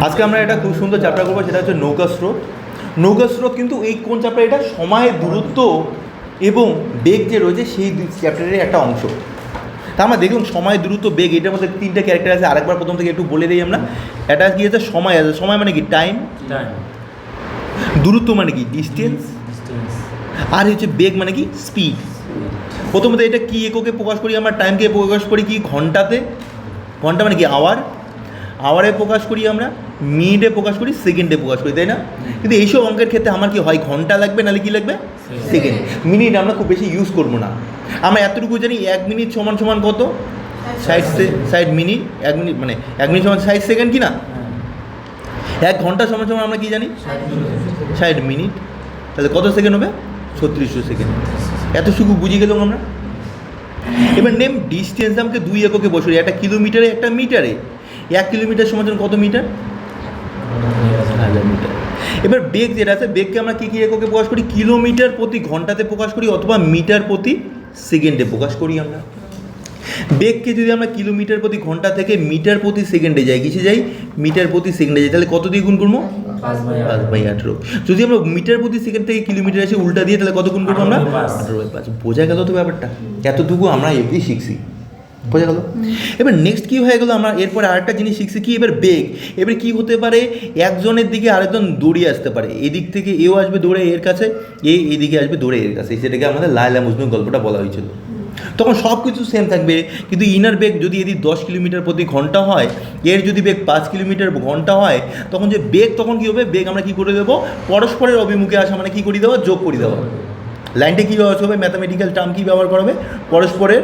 আজকে আমরা একটা খুব সুন্দর চ্যাপ্টার করবো, সেটা হচ্ছে নৌকা স্রোত। নৌকা স্রোত কিন্তু এই কোন চ্যাপ্টার? এটা সময়ের দূরত্ব এবং বেগ যে রয়েছে সেই চ্যাপ্টারের একটা অংশ। তা আমরা দেখুন সময়, দূরত্ব, বেগ, এটার মধ্যে তিনটা ক্যারেক্টার আছে। আরেকবার প্রথম থেকে একটু বলে দিই আমরা। এটা কি আছে? সময় আছে। সময় মানে কি? টাইম। দূরত্ব মানে কি? ডিস্টেন্স। আর হচ্ছে বেগ মানে কি? স্পিড। প্রথমত এটা কি এককে প্রকাশ করি আমরা? টাইমকে প্রকাশ করি কি? ঘন্টাতে। ঘন্টা মানে কি? আওয়ার। আওয়ারে প্রকাশ করি আমরা, মিনিটে প্রকাশ করি, সেকেন্ডে প্রকাশ করি, তাই না? কিন্তু এইসব অঙ্কের ক্ষেত্রে আমার কি হয়? ঘন্টা লাগবে, নাহলে কি লাগবে? সেকেন্ড। মিনিট আমরা খুব বেশি ইউজ করবো না। আমরা এতটুকু জানি 1 মিনিট সমান সমান কত? 60 মিনিট। 1 মিনিট মানে 1 মিনিট সমান 60 সেকেন্ড, কি না? 1 ঘন্টা সমান সমান আমরা কি জানি? 60 মিনিট। তাহলে কত সেকেন্ড হবে? 3600 সেকেন্ড। এতটুকু বুঝে গেলাম আমরা। এবার নেম ডিস্টেন্স আমাকে 2 এককে বসে, একটা কিলোমিটারে, একটা মিটারে। 1 কিলোমিটার সমান কত মিটার? 1000 মিটার। এবার বেগ যেটা আছে, বেগকে আমরা কী এককে প্রকাশ করি? কিলোমিটার প্রতি ঘন্টাতে প্রকাশ করি, অথবা মিটার প্রতি সেকেন্ডে প্রকাশ করি আমরা। বেগকে যদি আমরা কিলোমিটার প্রতি ঘন্টা থেকে মিটার প্রতি সেকেন্ডে যাই, কিসে যাই? মিটার প্রতি সেকেন্ডে যাই, তাহলে কত দিয়ে গুণ করবো? 5/18। যদি আমরা মিটার প্রতি সেকেন্ড থেকে কিলোমিটার এসে উল্টা দিয়ে, তাহলে কত গুণ করবো আমরা? 18/5। বোঝা গেল তো ব্যাপারটা? এতটুকু আমরা এমনি শিখছি, বোঝা গেল? এবার নেক্সট কী হয়ে গেলো? আমরা এরপরে আরেকটা জিনিস শিখছি কি? এবার বেগ। এবার কী হতে পারে? একজনের দিকে আরেকজন দৌড়িয়ে আসতে পারে। এদিক থেকে এও আসবে দৌড়ে এর কাছে, এইদিকে আসবে দৌড়ে এর কাছে। সেটাকে আমাদের লায়লা মজনু গল্পটা বলা হয়েছিল। তখন সব কিছু সেম থাকবে, কিন্তু ইনার বেগ যদি এদিক 10 কিলোমিটার প্রতি ঘন্টা হয়, এর যদি বেগ 5 কিলোমিটার ঘন্টা হয়, তখন যে বেগ, তখন কী হবে? বেগ আমরা কী করে দেবো? পরস্পরের অভিমুখে আসা মানে কী করে দেওয়া? যোগ করে দেওয়া। লাইনটা কী ব্যবহার হবে? ম্যাথামেটিক্যাল টার্ম কী ব্যবহার করা হবে? পরস্পরের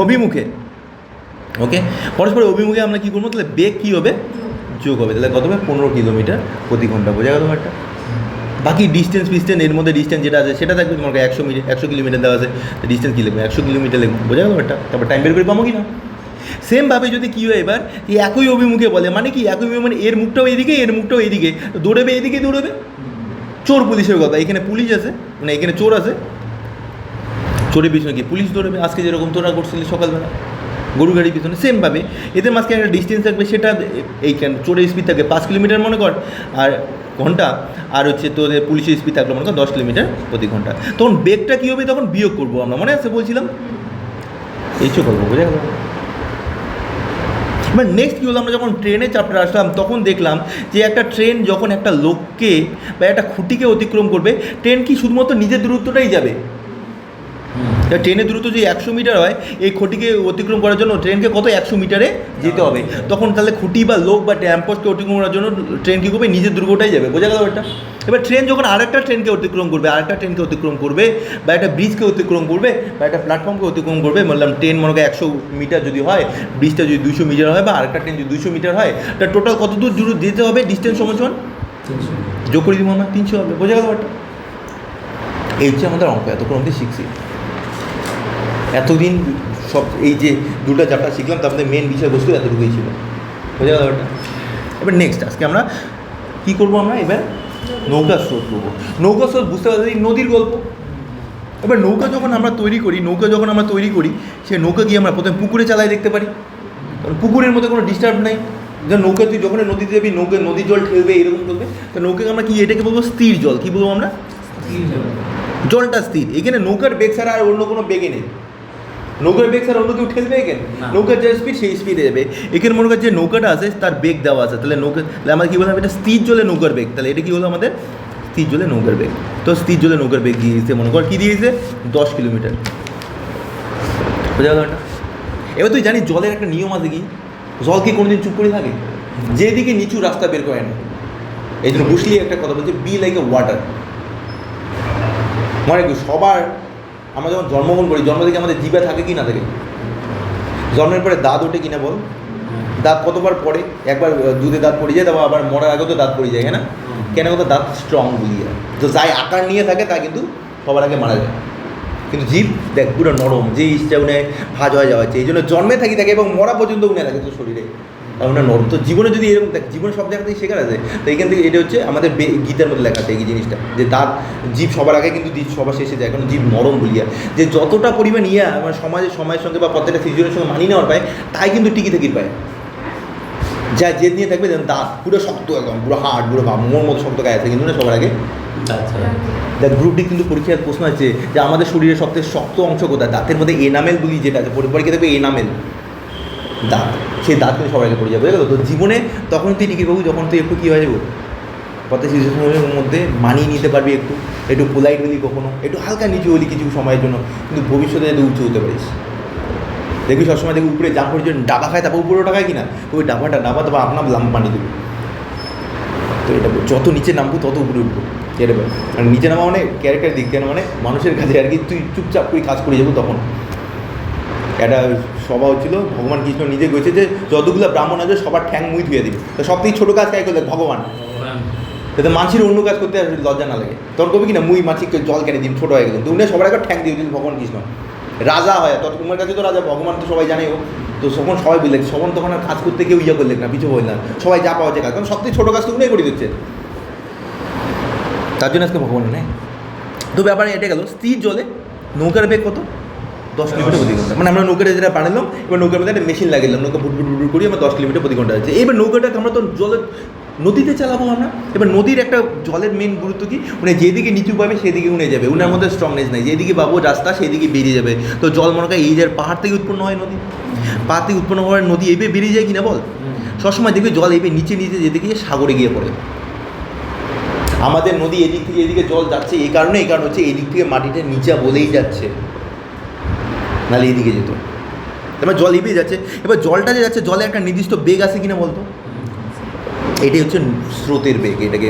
অভিমুখে। ওকে, পরস্পরের অভিমুখে আমরা কী করবো? তাহলে বেগ কী হবে? যোগ হবে। তাহলে কত হবে? 15 কিলোমিটার প্রতি ঘন্টা। বোঝা গেল একটা? বাকি ডিস্টেন্স ফিস্টেন্স, এর মধ্যে ডিস্টেন্স যেটা আছে সেটা থাকবে। তোমাকে 100 কিলোমিটার দেওয়া আছে, ডিস্টেন্স কী লিখবে? 100 কিলোমিটার লিখবে। বোঝা গেল একটা? তারপর টাইম বের করে পাবো কি না? সেমভাবে যদি কী হয় এবার, এই একই অভিমুখে বলে, মানে কি? একই অভিমুখে মানে এর মুখটাও এইদিকে, এর মুখটাও এইদিকে, দৌড়বে এইদিকে, দৌড়বে। চোর পুলিশের কথা, এখানে পুলিশ আছে, মানে এখানে চোর আছে, চোরের পিছনে কি পুলিশ দৌড়বে। আজকে যেরকম তোরা করছিলি সকালবেলা গরু গাড়ির পিছনে, সেমভাবে এদের মাঝখানে একটা ডিস্টেন্স থাকবে। সেটা এইখানে চোরের স্পিড থাকবে 5 কিলোমিটার মনে কর আর ঘন্টা, আর হচ্ছে তোদের পুলিশের স্পিড থাকলো মনে কর 10 কিলোমিটার প্রতি ঘন্টা। তখন বেগটা কী হবে? তখন বিয়োগ করবো আমরা, মনে আছে বলছিলাম? এইসব করবো। বোঝা গেল? এবার নেক্সট কী হলো? আমরা যখন ট্রেনে চ্যাপ্টার আসলাম, তখন দেখলাম যে একটা ট্রেন যখন একটা লোককে বা একটা খুঁটিকে অতিক্রম করবে, ট্রেন কি শুধুমাত্র নিজের দূরত্বটাই যাবে? ট্রেনের দূরত্ব যে 100 মিটার হয়, এই খুঁটিকে অতিক্রম করার জন্য ট্রেনকে কত? 100 মিটারে যেতে হবে। তখন তাহলে খুঁটি বা লোক বা ট্যাম্পোস্টকে অতিক্রম করার জন্য ট্রেন কী করবে? নিজের দুর্গটাই যাবে। বোঝা গেল এটা? এবার ট্রেন যখন আরেকটা ট্রেনকে অতিক্রম করবে, বা একটা ব্রিজকে অতিক্রম করবে, বা একটা প্ল্যাটফর্মকে অতিক্রম করবে, বললাম ট্রেন মনে করি 100 মিটার যদি হয়, ব্রিজটা যদি 200 মিটার হয়, বা আরেকটা ট্রেন যদি 200 মিটার হয়, তা টোটাল কত দূর যেতে হবে? ডিস্টেন্স সমান 300। যোগ করে দিব আমরা, 300 হবে। বোঝা গেল এটা? এই হচ্ছে আমাদের অঙ্ক। এতক্ষণ অবধি শিখছি। এতদিন সব এই যে দুটো চ্যাপ্টার শিখলাম, তার মধ্যে মেন বিষয়বস্তু এতটুকুই ছিল। বোঝা গেল এটা? এবার নেক্সট আজকে আমরা কী করবো? আমরা এবার নৌকা স্রোত করবো। নৌকা স্রোত বুঝতে পারছি নদীর গল্প। এবার নৌকা যখন আমরা তৈরি করি, সে নৌকা গিয়ে আমরা প্রথমে পুকুরে চালাই দেখতে পারি, কারণ পুকুরের মধ্যে কোনো ডিস্টার্ব নাই। যেমন নৌকা তুই যখন নদীতে যাবি, নদীর জল ঠেলবে, এরকম চলবে। তো নৌকাকে আমরা কি এটাকে বলবো? স্থির জল। কী বলবো আমরা? জলটা স্থির। এখানে নৌকার বেগ ছাড়া আর অন্য কোনো বেগে নেই। নৌকার বেগ ছাড়া অন্য কেউ ঠেলবে এখানে? নৌকার যে স্পিড, সেই স্পিডে যাবে। এখানে মনে কর যে নৌকাটা আছে তার বেগ দেওয়া আছে, তাহলে তাহলে আমরা কী বললাম? এটা স্থির জলে নৌকার বেগ। তাহলে এটা কী হলো আমাদের? স্থির জলে নৌকার বেগ। তো স্থির জলে নৌকার বেগ দিয়ে দিয়েছে, মনে কর কী দিয়েছে? 10 কিলোমিটার। বোঝা গেল এটা? এবার তুই জানিস জলের একটা নিয়ম আছে কি? জল কি কোনোদিন চুপ করে থাকে? যেদিকে নিচু রাস্তা বের করে না। এই জন্য বুঝলি একটা কথা বলছে, বি লাইক এ ওয়াটার। মনে কি সবার আমরা যখন জন্মগ্রহণ করি, জন্ম থেকে আমাদের জিভে থাকে কি না থাকে? জন্মের পরে দাঁত ওঠে কিনা বল? দাঁত কতবার পড়ে? একবার দুধে দাঁত পড়ে যায়, তারপর আবার মরার আগেও তো দাঁত পড়ে যায়, হ্যাঁ না? কেন? কথা দাঁত স্ট্রং বলি যায়, তো যাই আকার নিয়ে থাকে তা কিন্তু সবার আগে মারা যায়। কিন্তু জীব দেখ পুরো নরম, যে ইচ্ছা উনি ভাজ হয়ে যাওয়া হচ্ছে। এই জন্য জন্মে থাকে এবং মরা পর্যন্ত উনি থাকে তো শরীরে, আর ওনার নরম। তো জীবনে যদি এরকম দেখ, জীবনে সব জায়গা থেকে শেখার আছে। তো এইখান থেকে এটা হচ্ছে আমাদের গীতার মধ্যে লেখা আছে এই জিনিসটা, যে তার জীব সবার আগে কিন্তু সবার শেষে যায়, কারণ জীব নরম বলিয়া। যে যতটা পরিমাণ আমার সময়ের সঙ্গে বা প্রত্যেকটা সিজনের সঙ্গে মানিয়ে নেওয়ার পায়, তাই কিন্তু টিকি থাকির পায়। যা জেদ নিয়ে থাকবে যেন দাঁত পুরো শক্ত, একদম পুরো হার্ড, পুরো মোর মতো শক্ত গায়ে আছে, কিন্তু না সবার আগে দেখ গ্রুপ ডি কিন্তু পরীক্ষার প্রশ্ন আছে যে আমাদের শরীরের সবথেকে শক্ত অংশ কোথায়, দাঁতের মধ্যে এনামেল বলি যেটা আছে, পরীক্ষা দেখবে এনামেল দাঁত, সেই দাঁত কিন্তু সবার আগে পড়ে যাবে, বুঝে গেলো? তো জীবনে তখন তুই টিকে পাবো যখন তুই একটু কী হয়ে যাবো কত সিচুয়েশনের মধ্যে মানিয়ে নিতে পারবি, একটু একটু পোলাইট হলি, কখনো একটু হালকা নিচু হলি কিছু সময়ের জন্য, কিন্তু ভবিষ্যতে যাতে উঁচু হতে পারিস। দেখবি সবসময় দেখবি উপরে জাম্প করে ডাবা খায়, তারপর উপরে ওটা খায় কিনা, ওই ডাবাটা নামা তারপর আপনার লাম্প বানিয়ে দেবে। তো এটা যত নিচে নামবো তত উপরে উঠবো, এটা আর নিচে নামা মানে ক্যারেক্টার দিক কেন, মানে মানুষের কাছে আর কি তুই চুপচাপ করে কাজ করে যাবো। তখন একটা সভা হচ্ছিল, ভগবান কৃষ্ণ নিজে গেছে যে যতগুলো ব্রাহ্মণ আছে সবার ঠ্যাং মুই ধুয়ে দিবে, তো সব থেকে ছোটো কাজ কাজ করলে ভগবান, যাতে মানুষের অন্য কাজ করতে লজ্জা না লাগে। তখন কবি কিনা মুই মাছিকে জল কেনে দিন, ছোটো হয়ে গেল, তো উনি সবার আগে ঠ্যাং দিয়ে দিন ভগবান কৃষ্ণ রাজা হয়, তখন তোমার কাছে তো রাজা, ভগবান তো সবাই জানে ও, তো তখন সবাই বললেন, তখন আর কাজ করতে কেউ ইয়ে করলেন না, পিছু বললেন, সবাই যা পাওয়া যায় কাজ, কারণ সবথেকে ছোটো কাজ তো উনি করে দিচ্ছে, তার জন্য আজকে ভগবান নেই। তো ব্যাপারে এটা গেল স্থির জলে নৌকার বেগ কত, 10 কিলোমিটার প্রতি ঘন্টা, মানে আমরা নৌকাটা যেটা বানালাম, এবার নৌকার মধ্যে একটা মেশিন লাগিলাম, নৌকা ভুট করি আমরা 10 কিলোমিটার প্রতি ঘন্টা আছে। এবার নৌকাটাকে আমরা তো জলের নদীতে চালাবো আমরা, এবার নদীর একটা জলের মেন গুরুত্ব কি, মানে যেদিকে নিচু পাবে সেদিকে উঠে যাবে, উনার মধ্যে স্ট্রংনেস নেই, যেদিকে পাবো রাস্তা সেদিকে বেরিয়ে যাবে। তো জল মনে হয় এই যে পাহাড় থেকে উৎপন্ন হয়, নদী পাহাড় থেকে উৎপন্ন হওয়ার নদী এইভাবে বেরিয়ে যায় কিনা বল, সবসময় দেখবে জল এইভাবে নিচে যেদিকে সাগরে গিয়ে পড়ে। আমাদের নদী এদিক থেকে এদিকে জল যাচ্ছে এই কারণে হচ্ছে এদিক থেকে মাটিটা নিচা বলেই যাচ্ছে, নাহলে এইদিকে যেত। এবার জল এগিয়ে যাচ্ছে, এবার জলটা যে যাচ্ছে জলে একটা নির্দিষ্ট বেগ আছে কিনা বলতো, এটাই হচ্ছে স্রোতের বেগ, এটাকে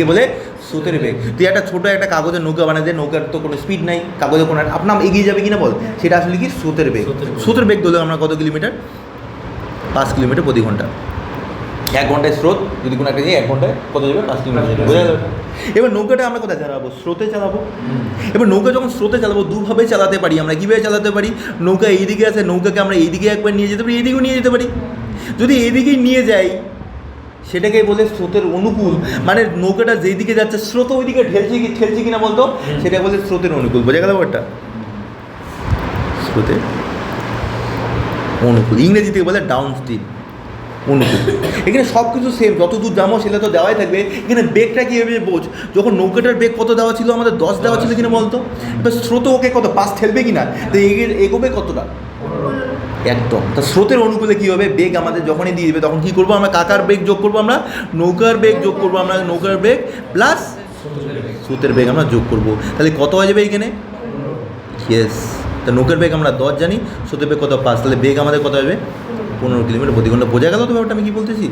বলে স্রোতের বেগ। তুই একটা ছোটো একটা কাগজের নৌকা বানাই দে, নৌকার তো কোনো স্পিড নাই, কাগজে কোনো আপনার এগিয়ে যাবে কিনা বল, সেটা আসলে কি স্রোতের বেগ। স্রোতের বেগ ধরলে আমরা কত কিলোমিটার, 5 কিলোমিটার প্রতি ঘন্টা। 1 ঘন্টায় স্রোত, যদি কোনো একটা 1 ঘন্টায় কত যাবে, 5 কিলোমিটার, বোঝা যাবে। এবার নৌকাটা আমরা কোথায় চালাবো, স্রোতে চালাবো। এবার নৌকা যখন স্রোতে চালাবো দুভাবে চালাতে পারি আমরা, কীভাবে চালাতে পারি, নৌকা এইদিকে আছে, নৌকাকে আমরা এইদিকে একবার নিয়ে যেতে পারি, এইদিকেও নিয়ে যেতে পারি। যদি এইদিকেই নিয়ে যাই সেটাকে বলে স্রোতের অনুকূল, মানে নৌকাটা যেই দিকে যাচ্ছে স্রোত ওইদিকে ঠেলছে কিনা বলতো, সেটা বলে স্রোতের অনুকূল, বোঝা গেল ব্যাপারটা, স্রোতের অনুকূল, ইংরেজিতে বলে ডাউন স্ট্রিম, অনুকূল। এখানে সব কিছু সেম, যত দূর যাবো সেটা তো দেওয়াই থাকবে। এখানে বেগটা কীভাবে বোঝ, যখন নৌকাটার বেগ কত দেওয়া ছিল আমাদের, 10 দেওয়া ছিল কিনা বলতো, এবার স্রোত ওকে কত 5 ঠেলবে কিনা, তো এগোবে কতটা, একদম। তা স্রোতের অনুকূলে কী হবে, বেগ আমাদের যখনই দিয়ে দেবে তখন কী করবো আমরা, কাকার বেগ যোগ করবো আমরা, নৌকার বেগ যোগ করবো আমরা, নৌকার বেগ প্লাস স্রোতের বেগ আমরা যোগ করবো, তাহলে কত হয়ে যাবে এখানে, ইয়েস। তা নৌকার বেগ আমরা 10 জানি, স্রোতের বেগ কত 5, তাহলে বেগ আমাদের কত হবে 15 কিলোমিটার প্রতি ঘন্টা। বোঝা গেল তো ব্যাপারটা আমি কী বলতেছি,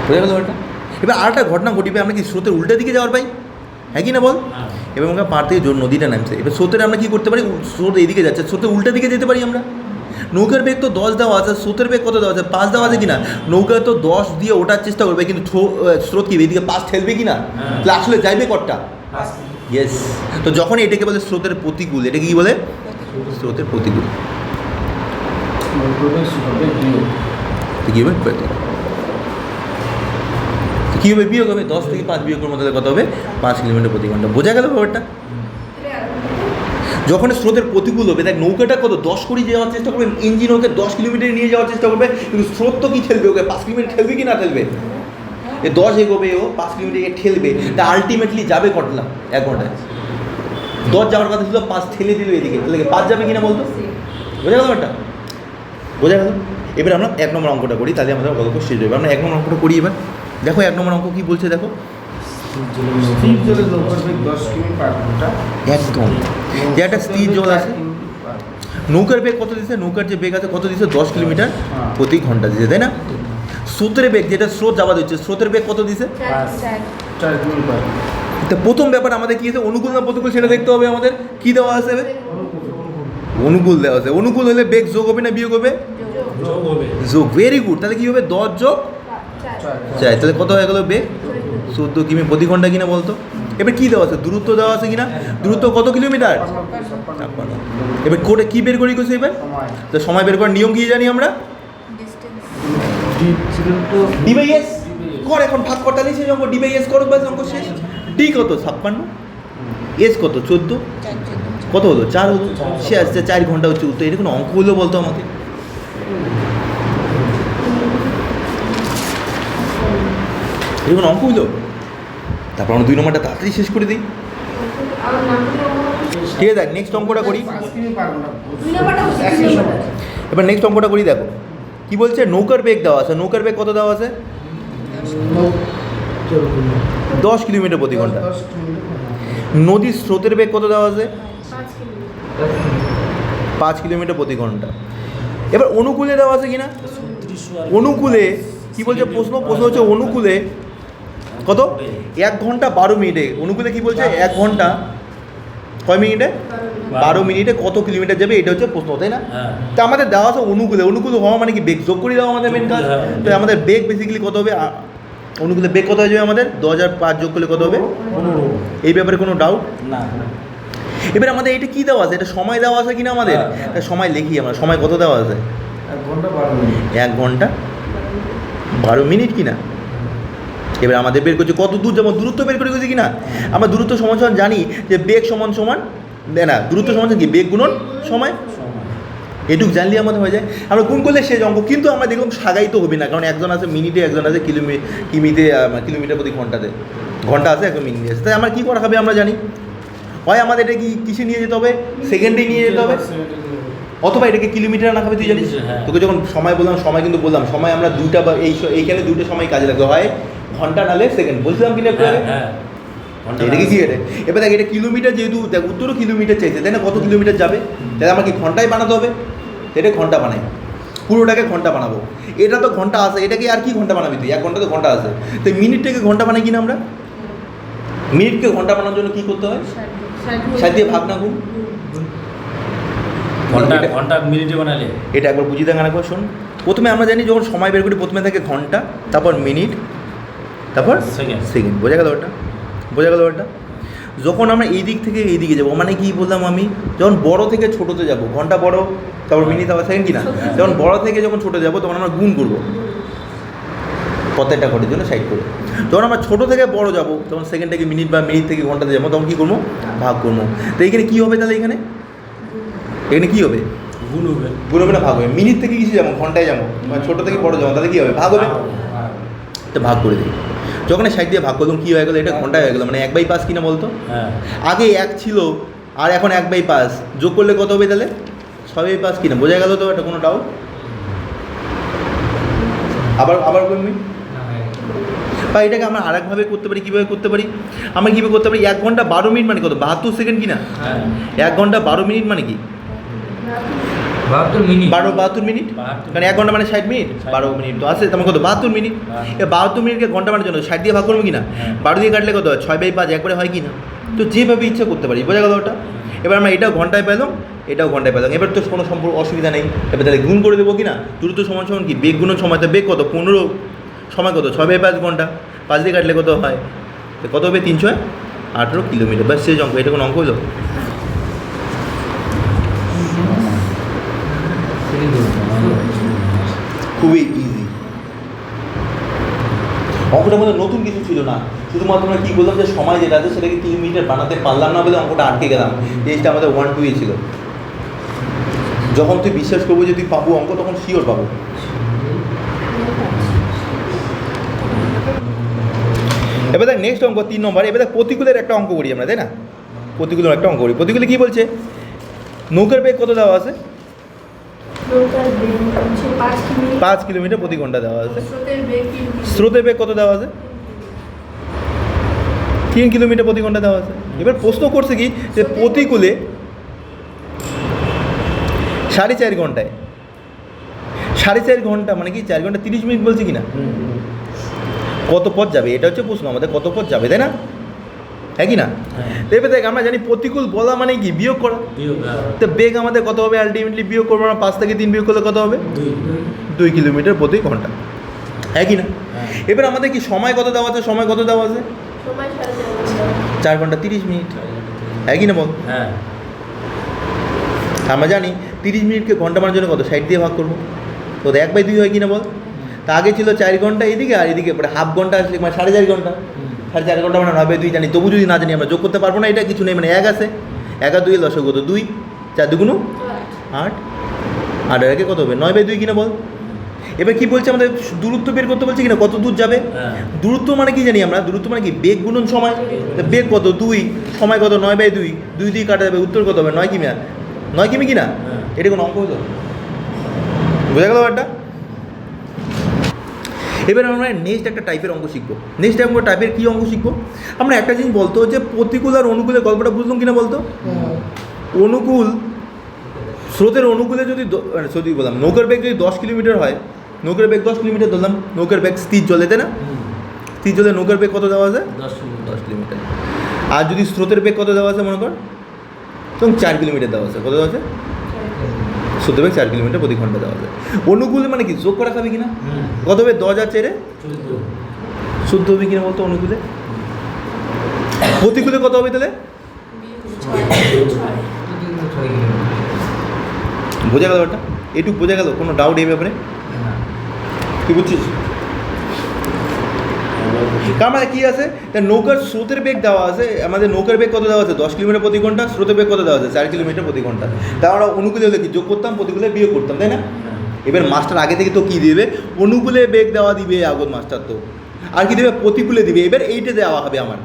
বোঝা গেল ব্যাপারটা। এবার আরেকটা ঘটনা ঘটিবে, আমরা কি স্রোতের উল্টা দিকে যাওয়ার পাই, হ্যাঁ কি না বল, এবং আমরা পাড় থেকে নদীটা নামছে, এবার স্রোতের আমরা কী করতে পারি, স্রোত এইদিকে যাচ্ছে, স্রোতের উল্টা দিকে যেতে পারি আমরা। নৌকার বেগ তো 10 দেওয়া আছে, স্রোতের বেগ কত দেওয়া আছে 5 দেওয়া আছে কিনা, নৌকা তো 10 দিয়ে ওঠার চেষ্টা করবে, কিন্তু স্রোত কি এইদিকে 5 ঠেলবে কিনা, তাহলে আসলে যাইবে কতটা, ইয়েস। তো যখন এটাকে বলে স্রোতের প্রতিকূল, এটাকে কী বলে, স্রোতের প্রতিকূল। কী হবে বিয়োগ হবে, 10 থেকে 5 বিয়োগের মধ্যে কত হবে, 5 কিলোমিটার প্রতি ঘন্টা। বোঝা গেল ব্যাপারটা। যখন স্রোতের প্রতিকূল হবে, দেখ নৌকাটা কত 10 করে যাওয়ার চেষ্টা করবে, ইঞ্জিন ওকে 10 কিলোমিটার নিয়ে যাওয়ার চেষ্টা করবে, কিন্তু স্রোত তো কি ঠেলবে ওকে, 5 কিলোমিটার ঠেলবে কি না ঠেলবে, 10 এগোবে ও 5 কিলোমিটার ঠেলবে, তা আলটিমেটলি যাবে কতলা 1 ঘন্টায়, 10 যাওয়ার কথা ছিল 5 ঠেলে দিল এদিকে, তাহলে 5 যাবে কিনা বলতো, বোঝা গেল ব্যাপারটা, বোঝা গেল। এবার আমরা 1 নম্বর অঙ্কটা করি, তাহলে আমাদের গল্প শেষ হবে। আমরা 1 নম্বর অঙ্কটা করি এবার, দেখো 1 নম্বর অঙ্ক কী বলছে দেখো, একদম যে একটা স্থির জল আছে, নৌকার বেগ কত দিচ্ছে, নৌকার যে বেগ আছে কত দিচ্ছে 10 কিলোমিটার প্রতি ঘন্টা দিচ্ছে, তাই না। স্রোতের বেগ, যেটা স্রোত যাওয়া দিচ্ছে, স্রোতের বেগ কত দিচ্ছে 4 কিলোমিটার। তো প্রথম ব্যাপার আমাদের কী আছে, অনুকূল না প্রতিকূল সেটা দেখতে হবে আমাদের, কী দেওয়া আছে, অনুকূল দেওয়া আছে। অনুকূল হলে বেগ যোগ হবে না বিয়োগ হবে, যোগ, ভেরি গুড। তাহলে কী হবে 10 যোগ 4, তাহলে কত হয়ে গেল বেগ 14 কিমি প্রতি ঘন্টা কিনা বলতো। এবার কী দেওয়া আছে, দূরত্ব দেওয়া আছে কিনা, দূরত্ব কত কিলোমিটার, 56। এবার কোটে কী বের করি গেছে, এবার তো সময় বের করার নিয়ম কী জানি আমরা, ডিভাইএস কর, এখন ভাগ কর, তাহলে শেষ অঙ্ক, ডিভাইএস করো বাস অঙ্ক শেষ। ডি কত 56, এস কত 14, কত হলো 4 হলো, সে আসছে 4 ঘন্টা হচ্ছে উত্তর। এটা কোনো অঙ্ক হলো বলতো আমাকে, এরকম অঙ্ক হইলো, তারপর আমরা 2 নম্বরটা তাড়াতাড়ি শেষ করে দিই। ঠিক আছে, দেখ নেক্সট অঙ্কটা করি। এবার নেক্সট অঙ্কটা করি, দেখো কি বলছে, নৌকার বেগ দেওয়া আছে। নৌকার বেগ কত দেওয়া আছে? 10 কিলোমিটার প্রতি ঘন্টা। নদীর স্রোতের বেগ কত দেওয়া আছে? 5 কিলোমিটার প্রতি ঘন্টা। এবার অনুকূলে দেওয়া আছে কিনা? অনুকূলে কি বলছে প্রশ্ন হচ্ছে অনুকূলে কত? 1 ঘন্টা 12 মিনিটে। অনুকূলে কি বলছে? 1 ঘন্টা কয় মিনিটে? 12 মিনিটে কত কিলোমিটার যাবে, এটা হচ্ছে প্রশ্ন, তাই না? তা আমাদের দেওয়া আছে অনুকূলে। অনুকূল হওয়া মানে কি বেগ যোগ করে দেওয়া আমাদের মেন কাজ। তো আমাদের বেগ বেসিক্যালি কত হবে? অনুকূলে বেগ কত হয়ে যাবে আমাদের? 2005 যোগ করলে কত হবে? 15। এই ব্যাপারে কোনো ডাউট না? এবার আমাদের এটা কি দেওয়া আছে? এটা সময় দেওয়া আছে কিনা আমাদের? সময় লিখি আমরা, সময় কত দেওয়া আছে? 1 ঘন্টা 12 মিনিট কিনা। এবার আমাদের বের করছে কত দূর যাবো, দূরত্ব বের করে গেছি কিনা। আমরা দূরত্ব সমান সমান জানি যে বেগ সমান সমান, না দূরত্ব সমান কি বেগ গুণন সময়, এটুকু জানলে আমাদের হয়ে যায়। আমরা গুণ করলে শেষ অঙ্ক। কিন্তু আমরা দেখলাম সাগাইতে হবে না, কারণ একজন আছে মিনিটে, একজন আছে কিলোমিটার প্রতি ঘন্টাতে। ঘন্টা আছে, একজন মিনিটে আছে। তাই আমার কী করা হবে আমরা জানি, হয় আমাদের এটা কি কিসে নিয়ে যেতে হবে? সেকেন্ডে নিয়ে যেতে হবে, অথবা এটাকে কিলোমিটার আনা হবে। তুই জানিস, তোকে যখন সময় বললাম, সময় কিন্তু বললাম সময় আমরা দুইটা বা এইখানে দুটো সময় কাজে লাগবে, হয় ঘন্টা নালে সেকেন্ড। বলছিলাম কিনা এটা কি এটা? এবার দেখ এটা কিলোমিটার, যেহেতু দেখ উত্তরও কিলোমিটার চাইছে, তাই না? কত কিলোমিটার যাবে, তাহলে আমাকে ঘন্টায় বানাতে হবে। এটা ঘন্টা বানাই, পুরোটাকে ঘন্টা বানাবো। এটা তো ঘন্টা আছে, এটাকে আর কি ঘন্টা বানাবি তুই? 1 ঘন্টা তো ঘন্টা আছে, তো মিনিটটাকে ঘন্টা বানাই কিনা আমরা? মিনিটকে ঘন্টা বানানোর জন্য কী করতে হয়? 60 দিয়ে ভাগ না গুণ। ঘন্টা মিনিটে বানালে এটা একবার বুঝিয়ে দেন আরেকবার শোন। প্রথমে আমরা জানি যখন সময় বের করি, প্রথমে থাকে ঘন্টা, তারপর মিনিট, তারপর সেকেন্ড। বোঝা গেল ওটা? বোঝা গেল ওটা? যখন আমরা এই দিক থেকে এই দিকে যাবো, মানে কি বললাম আমি, যখন বড় থেকে ছোটোতে যাব, ঘন্টা বড়, তারপর মিনিট, তারপর সেকেন্ড কিনা। যখন বড় থেকে যখন ছোটো যাবো, তখন আমরা গুণ করবো প্রত্যেকটা ঘন্টার জন্য 60 করে। যখন আমরা ছোটো থেকে বড় যাব, তখন সেকেন্ড থেকে মিনিট বা মিনিট থেকে ঘন্টাতে যাবো, তখন কী করবো? ভাগ করবো। তো এইখানে কী হবে তাহলে? এখানে কী হবে? গুণ হবে। গুণ হবে না ভাগ হবে? মিনিট থেকে কিসে যাবো? ঘন্টায় যাবো, মানে ছোটো থেকে বড় যাবো, তাহলে কী হবে? ভাগ হবে। তো ভাগ করে দিই। যখন 60 দিয়ে ভাগ করলাম, কী হয়ে গেলো? এটা ঘন্টায় হয়ে গেলো, মানে 1/5 কিনা বলতো? আগে 1 ছিল আর এখন 1/5, যোগ করলে কত হবে তাহলে? 6/5 কিনা। বোঝা গেল তো? এটা কোনো ডাউট? আবার বলবি বা এটাকে আমরা আরেকভাবে করতে পারি। কীভাবে করতে পারি? আমরা কীভাবে করতে পারি? 1 ঘন্টা 12 মিনিট মানে কত? 72 সেকেন্ড কিনা। 1 ঘন্টা 12 মিনিট মানে কি? 72 মিনিট, কারণ 1 ঘন্টা মানে 60 মিনিট, 12 মিনিট তো আছে, তোমার কত? 72 মিনিট। এবার 72 মিনিটকে ঘন্টা মানের জন্য 60 দিয়ে ভাগ করবো কিনা? 12 দিয়ে কাটলে কত হয়? 6/5 একবারে হয় কি না? তো যেভাবে ইচ্ছা করতে পারি। বোঝা গেল ওটা? এবার আমরা এটাও ঘন্টায় পেলাম, এটাও ঘন্টায় পেলাম। এবার তো কোনো সম্পর্ক অসুবিধা নেই। এবার তাহলে গুণ করে দেবো কিনা? দ্রুত সমান সমান কি বেগ গুণন সময়। তো বেগ কত? 15, সময় কত? 6/5 ঘন্টা। 5 দিয়ে কাটলে কত হয়? কত হবে? 318 কিলোমিটার। ব্যাস শেষ অঙ্ক। এটা কোনো অঙ্ক হলো? খুবই ইজি। অঙ্কটার মধ্যে নতুন কিছু ছিল না, শুধুমাত্র আমরা কী বললাম যে সময় যেটা আছে সেটাকে কিলোমিটার বানাতে পারলাম না বলে অঙ্কটা আটকে গেলাম। জিনিসটা আমাদের 1-2 ছিল। যখন তুই বিশ্বাস করবো যে তুই পাবো অঙ্ক, তখন শিওর পাবো। এবার দেখ নেক্সট অঙ্ক 3 নম্বর। এবার দেখ প্রতিকূলের একটা অঙ্ক করি আমরা, তাই না? প্রতিকূলের একটা অঙ্ক করি। প্রতিকূলে কী বলছে? নৌকার বেগ কত দেওয়া আছে? 5 কিলোমিটার প্রতি ঘন্টা দেওয়া আছে। স্রোতের বেগ কত দেওয়া আছে? 3 কিলোমিটার প্রতি ঘন্টা দেওয়া আছে। এবার প্রশ্ন করছে কি যে প্রতিকূলে 4.5 ঘন্টায়, 4.5 ঘন্টা মানে কি 4 ঘন্টা 30 মিনিট বলছে কিনা, কত পথ যাবে? এটা হচ্ছে প্রশ্ন আমাদের, কত পথ যাবে, তাই না? হ্যাঁ কি না? এবার দেখ আমরা জানি প্রতিকূল বলা মানে কি বিয়োগ করা। তো বেগ আমাদের কত হবে? আলটিমেটলি বিয়োগ করবো আমরা, 5 থেকে 3 বিয়োগ করলে কত হবে? 2 কিলোমিটার প্রতি ঘন্টা। হ্যাঁ কি না? এবার আমাদের কি সময় কত দেওয়া আছে? সময় কত দেওয়া আছে? 4 ঘন্টা 30 মিনিট। হ্যাঁ কি না বল? আমরা জানি 30 মিনিটকে ঘন্টা মানার জন্য কত? 60 দিয়ে ভাগ করবো, তো 1/2 হয় কি না বল? তা আগে ছিল 4 ঘন্টা এদিকে, আর এদিকে পরে হাফ ঘন্টা আসলে মানে 4.5 ঘন্টা। 4.5 ঘন্টা মানে 9/2 জানি, তবু যদি না জানি আমরা যোগ করতে পারবো না। এটা কিছু নেই, মানে 1 আছে, 1 আর 2 লসগু কত? 2, 4 2 8, 8 আর একে কত হবে? 9/2 কিনা বল? এবার কি বলছে আমাদের দূরত্ব বের করতে বলছে কিনা, কত দূর যাবে। হ্যাঁ। দূরত্ব মানে কি জানি আমরা, দূরত্ব মানে কি বেগ গুণন সময়। তা বেগ কত 2, সময় কত 9/2, 2 দিয়ে কাটা যাবে, উত্তর কত হবে 9 কিমি। আর 9 কিমি কিনা, হ্যাঁ। এটা কোনো অঙ্ক হতো, বোঝা গেল ব্যাপারটা। এবার আমরা নেক্সট একটা টাইপের অঙ্ক শিখবো। নেক্সট টাইপের কী অঙ্ক শিখবো আমরা, একটা জিনিস বলতো যে প্রতিকূল আর অনুকূলের গল্পটা বুঝলাম কিনা বলতো। অনুকূল স্রোতের অনুকূলে যদি বললাম নৌকার বেগ যদি 10 কিলোমিটার হয়, নৌকার বেগ 10 কিলোমিটার ধরলাম, নৌকার বেগ স্থির জলে, তাই না, স্থির জলে নৌকার বেগ কত দেওয়া আছে 10 কিলোমিটার। আর যদি স্রোতের বেগ কত দেওয়া আছে মনে কর, তখন 4 কিলোমিটার দেওয়া আছে, কত দেওয়া আছে, স্রোতের বেগ 4 কিলোমিটার প্রতি ঘন্টা দেওয়া আছে। অনুকূলে মানে কি যোগ করা খাবে কিনা, কত হবে 10 আর 4 শুদ্ধ হবে কিনা বলতো অনুকূলে। প্রতিকূলে কত হবে তাহলে, বোঝা গেল ওটা, এটুকু বোঝা গেল, কোনো ডাউট এই ব্যাপারে কি বুঝছিস। কারণ মানে কী আছে, তা নৌকার স্রোতের বেগ দেওয়া আছে, আমাদের নৌকার বেগ কত দেওয়া আছে 10 কিলোমিটার প্রতি ঘন্টা, স্রোতের বেগ কত দেওয়া আছে 4 কিলোমিটার প্রতি ঘন্টা। তা আমরা অনুকূলে হলে কি যোগ করতাম, প্রতিকূলে বিয়োগ করতাম, তাই না। এবার মাস্টার আগে থেকে তো কী দিবে, অনুকূলে বেগ দেওয়া দিবে আগত মাস্টার, তো আর কি দেবে প্রতিকূলে দিবে। এবার এইটা দেওয়া হবে আমার,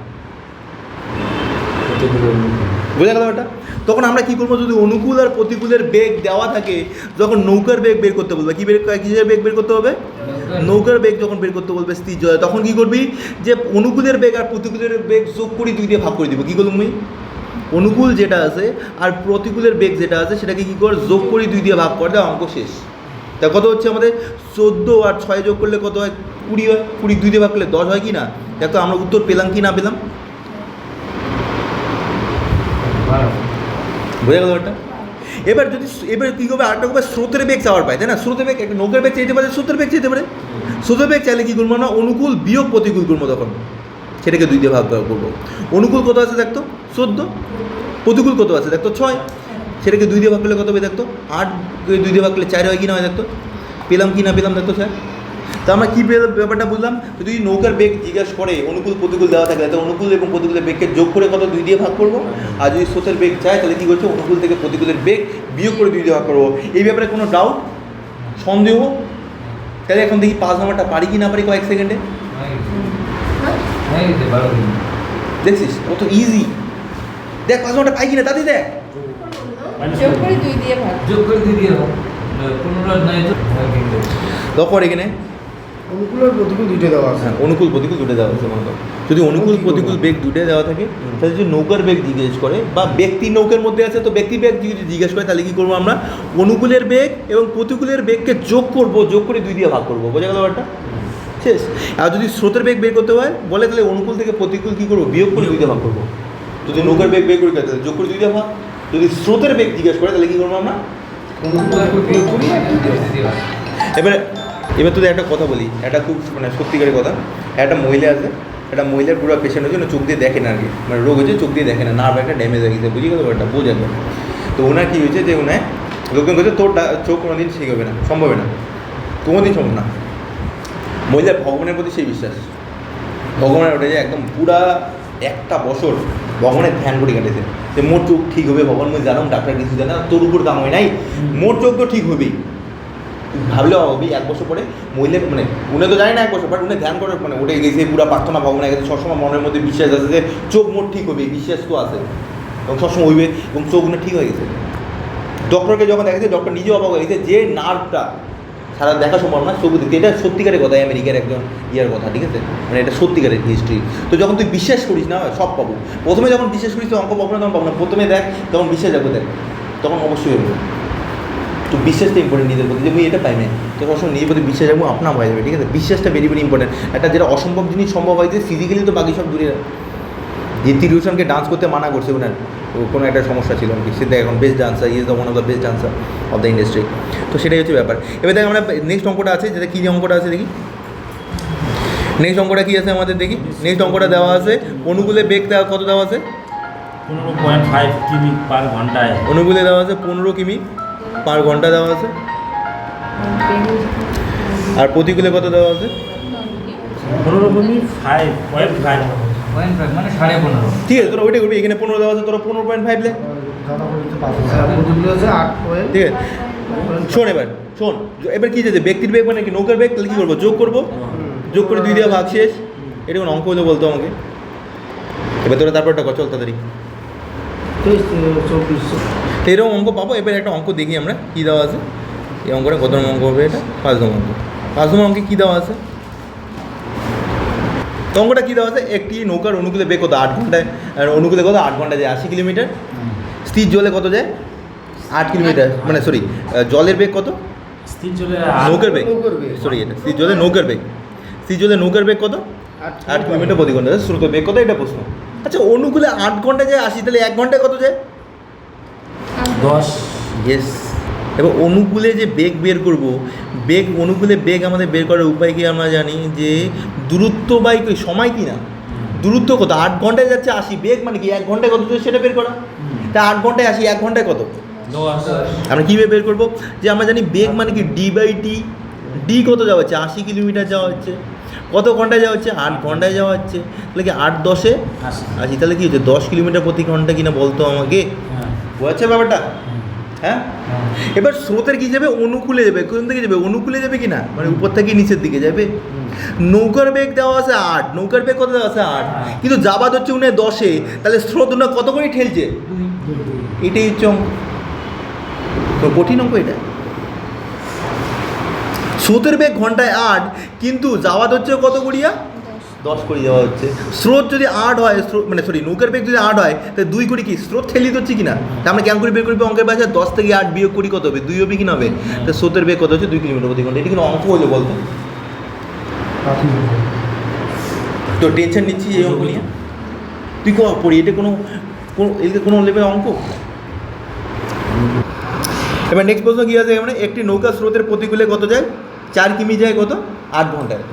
বোঝা গেল ওটা। তখন আমরা কী করবো, যদি অনুকূল আর প্রতিকূলের বেগ দেওয়া থাকে, যখন নৌকার বেগ বের করতে বলবে, কিসের বেগ বের করতে হবে, নৌকার বেগ যখন বের করতে বলবে স্থির জলে, তখন কী করবি, যে অনুকূলের বেগ আর প্রতিকূলের বেগ যোগ করি 2 দিয়ে ভাগ করে দিব। কী করলাম আমি, অনুকূল যেটা আছে আর প্রতিকূলের বেগ যেটা আছে সেটাকে কী কর, যোগ করি 2 দিয়ে ভাগ করে, অঙ্ক শেষ। তা কত হচ্ছে আমাদের 14 আর 6 যোগ করলে কত হয় 20 হয়, 20 2 দিয়ে ভাগ করলে 10 হয় কি না। দেখো আমরা উত্তর পেলাম কি না পেলাম, বোঝা গেল ওটা। এবার কী করবে, আরেকটা করবে স্রোতের বেগ চাওয়ার পায়, তাই না। স্রোতের বেগ একটা নৌকার বেগ চাইতে পারে, স্রোতের বেগ চাইতে পারে। স্রোতের বেগ চাইলে কী করবো আমরা, অনুকূল বিয়োগ প্রতিকূল করবো, তখন সেটাকে 2 দিয়ে ভাগ করবো। অনুকূল কত আছে দেখতো 14, প্রতিকূল কত আছে দেখতো 6, সেটাকে 2 দিয়ে ভাগ করলে কত হবে দেখতো 8, 2 দিয়ে ভাগ করলে 4 হয় কি না হয় দেখতো, পেলাম কি না পেলাম দেখতো স্যার। তা আমরা কী ব্যাপারটা বুঝলাম, যদি নৌকার বেগ জিজ্ঞাসা করে অনুকূল প্রতিকূল দেওয়া থাকে, তাহলে অনুকূল এবং প্রতিকূলের বেগকে যোগ করে কত 2 দিয়ে ভাগ করবো। আর যদি স্রোতের বেগ চায় তাহলে কী করছে, অনুকূল থেকে প্রতিকূলের বেগ বিয়োগ করে 2 দিয়ে ভাগ করবো। এই ব্যাপারে কোনো ডাউট সন্দেহ, তাহলে এখন দেখি 5 নম্বরটা পারি কি না পারি কয়েক সেকেন্ডে, দেখছিস কত ইজি। দেখ 5 নম্বরটা পাই কিনা তাতে দেখ, যোগ করে 2 দিয়ে ভাগ, তখন এখানে অনুকূল আর প্রতিকূল দুটো দেওয়া আছে। হ্যাঁ, অনুকূল প্রতিকূল দুটো দেওয়া আছে মনে করো। যদি অনুকূল প্রতিকূল বেগ দুটোই দেওয়া থাকে, তাহলে যদি নৌকার বেগ জিজ্ঞেস করে বা ব্যক্তি নৌকার মধ্যে আছে, তো ব্যক্তি বেগ যদি জিজ্ঞেস করে তাহলে কী করবো আমরা, অনুকূলের বেগ এবং প্রতিকূলের বেগকে যোগ করবো, যোগ করে 2 দিয়ে ভাগ করবো, বোঝা গেল ব্যাপারটা শেষ। আর যদি স্রোতের বেগ বের করতে হয় বলে, তাহলে অনুকূল থেকে প্রতিকূল কী করবো, বিয়োগ করে 2 দিয়ে ভাগ করবো। যদি নৌকার বেগ বের করে তাহলে যোগ করে 2 দিয়ে ভাগ। যদি স্রোতের বেগ জিজ্ঞেস করে তাহলে কী করবো আমরা, এবার তোদের একটা কথা বলি, একটা খুব মানে সত্যিকারের কথা। একটা মহিলা আছে, একটা মহিলার পুরো পেশেন্ট হচ্ছে, চোখ দিয়ে দেখে না আর কি, মানে রোগ হয়েছে চোখ দিয়ে দেখে না, নার্ভ একটা ড্যামেজ হয়ে গেছে, বুঝে গেল একটা বোঝা যায়। তো ওনার কী হয়েছে, যে ওনার লোকজন বলছে তোর চোখ কোনো দিন ঠিক হবে না, সম্ভব না, কোনো দিন সম্ভব না। মহিলার ভগবানের প্রতি সেই বিশ্বাস, ভগবানের ওটা যে একদম পুরা 1টা বছর ভগবানের ধ্যান করে কাটেছে, যে মোর চোখ ঠিক হবে, ভগবান মই জানো ডাক্তার কিছু জানে না, তোর উপর দাম হয় নাই, মোর চোখ তো ঠিক হবেই। ভাবলেও হবে 1 বছর পরে মহিলা, মানে উনি তো জানে না 1 বছর, বাট উনি ধ্যান করে, মানে উঠে গেছে পুরো প্রার্থনা ভগবানের কাছে, সবসময় মনের মধ্যে বিশ্বাস আছে যে চোখ মোট ঠিক হবে, বিশ্বাস তো আছে এবং সবসময় হইবে, এবং চোখ উনি ঠিক হয়ে গেছে। ডক্টরকে যখন দেখেছে, ডক্টর নিজেও অবাক হয়ে গেছে, যে নার্ভটা সারা দেখা সম্ভব না চোখ দিতে, এটা সত্যিকারের কথা, আমেরিকার একজন ইয়ার কথা, ঠিক আছে, মানে এটা সত্যিকারের হিস্ট্রি। তো যখন তুই বিশ্বাস করিস না সব পাবো, প্রথমে যখন বিশ্বাস করিস তো অঙ্ক পাবো না, তখন পাবো না, প্রথমে দেখ তখন বিশ্বাস যাবো, দেখ তখন অবশ্যই হবে। তো বিশ্বাসটা ইম্পর্টেন্ট নিজের প্রতি, যে আমি এটা পাই না, তো সবসময় নিজের প্রতি বিশ্বাস যাবো, আপনার হয়ে যাবে, ঠিক আছে। বিশ্বাসটা ভেরি ভেরি ইম্পর্টেন্ট। একটা যেটা অসম্ভব জিনিস সম্ভব হয়েছে ফিজিক্যালি, তো বাকি সব দূরে। যে ত্রিভূষণকে ডান্স করতে মানা করছে ওনার কোনো একটা সমস্যা ছিল আর কি, সে এখন best dancer, is the one of the best dancer of the industry. তো সেটাই হচ্ছে ব্যাপার। এবার দেখ আমরা নেক্সট অঙ্কটা আছে, যেটা কী অঙ্কটা আছে দেখি, নেক্সট অঙ্কটা কী আছে আমাদের দেখি। নেক্সট অঙ্কটা দেওয়া আছে, অনুকূলে বেগ দেওয়া কত দেওয়া আছে, 15.5 কিমি পার ঘন্টায়। অনুকূলে দেওয়া আছে 15 কিমি পার ঘন্টা দেওয়া আছে। আর প্রতিকূলে কত দেওয়া আছে, 15.5 মানে 15.5। ঠিক আছে, তোরা ওইটাই করবি, এখানে 15 দেওয়া আছে, তোরা 15.5 লেখ, দাদা বলতে 5 প্রতিকূল আছে 8 ঠিক আছে। শোন এবার শোন এবার কি যেতে ব্যক্তির বেগ মানে কি নৌকার বেগ, তাহলে কী করবো যোগ করবো, যোগ করে 2 দিয়ে ভাগ শেষ। এটা কোনো অঙ্ক হলে বলতো আমাকে। এবার তোরা তারপরটা কর, চল তাড়াতাড়ি। 2400। তো এরকম অঙ্ক পাবো। এবার একটা অঙ্ক দেখি আমরা কী দেওয়া আছে। এই অঙ্কটা কত নম্বর অঙ্ক হবে? এটা 5 নম্বর অঙ্ক। 5 নম্বর অঙ্কে কী দেওয়া আছে? তো অঙ্কটা কী দেওয়া আছে, একটি নৌকার অনুকূলে বেগ কত 8 ঘন্টায়, আর অনুকূলে কত 8 ঘন্টায় যায় 80 কিলোমিটার। স্থির জলে কত যায় 8 কিলোমিটার, মানে সরি জলের বেগ কত, স্থির চলে নৌকার বেগ, নৌকার বেগ। সরি এটা স্থির জলে নৌকার বেগ। স্থির জলে নৌকার বেগ কত 8 কিলোমিটার প্রতি ঘন্টা। স্রোত বেগ কত, এটা প্রশ্ন। আচ্ছা অনুকূলে 8 ঘন্টায় যায় 80, তাহলে 1 ঘন্টায় কত যায়? 10। ইয়েস। এবার অনুকূলে যে বেগ বের করব, বেগ অনুকূলে বেগ আমাদের বের করার উপায় কি আমরা জানি যে দূরত্ব বাই সময় কি না, দূরত্ব কত 8 ঘন্টায় যাচ্ছে 80, বেগ মানে কি 1 ঘন্টায় কত সেটা বের করা। তা 8 ঘন্টায় 80, 1 ঘন্টায় কত 10। আমরা কীভাবে বের করবো, যে আমরা জানি বেগ মানে কি d/t, ডি কত যাওয়া হচ্ছে 80 কিলোমিটার যাওয়া হচ্ছে, কত ঘন্টায় যাওয়া হচ্ছে 8 ঘন্টায় যাওয়া হচ্ছে, তাহলে কি 8 10 80, তাহলে কি হচ্ছে 10 কিলোমিটার প্রতি ঘন্টা কিনা বলতো আমাকে, বুঝছে ব্যাপারটা? হ্যাঁ। এবার স্রোতের কী যাবে, অনুকূলে যাবে। কোন দিকে যাবে, অনুকূলে যাবে কি না, মানে উপর থেকে নিচের দিকে যাবে। নৌকার বেগ দেওয়া আছে 8, নৌকার বেগ কত দেওয়া আছে 8, কিন্তু যাবাদ হচ্ছে 10, তাহলে স্রোত না কত করে ঠেলছে, এটাই হচ্ছে অঙ্ক। তো কঠিন অঙ্ক এটা। স্রোতের বেগ ঘন্টায় 8, কিন্তু যাওয়াত হচ্ছে কত করিয়া 10 করে যাওয়া হচ্ছে। স্রোত যদি 8 হয়, স্রোত মানে সরি নৌকার বেগ যদি 8 হয়, তাহলে 2 করি কি স্রোত ঠেলিয়ে দিচ্ছে কি না। তা আমরা কেমন করে বের করবো অঙ্কের ভাষায়, 10 থেকে 8 বিয়োগ করি কত হবে, 2 হবে কি না হবে। তো স্রোতের বেগ কত হচ্ছে 2 কিলোমিটার প্রতি ঘন্টা। এটা কিন্তু অঙ্ক হলো বলতো, তো টেনশন নিচ্ছি এই অঙ্ক নিয়ে। তুই পড়ি এটা কোনো এদিকে কোনো লেভেলের অঙ্ক। এবার নেক্সট প্রশ্ন কী আছে, মানে একটি নৌকা স্রোতের প্রতিকূলে কত যায় 4 কিমি যায় কত 8 ঘন্টায়,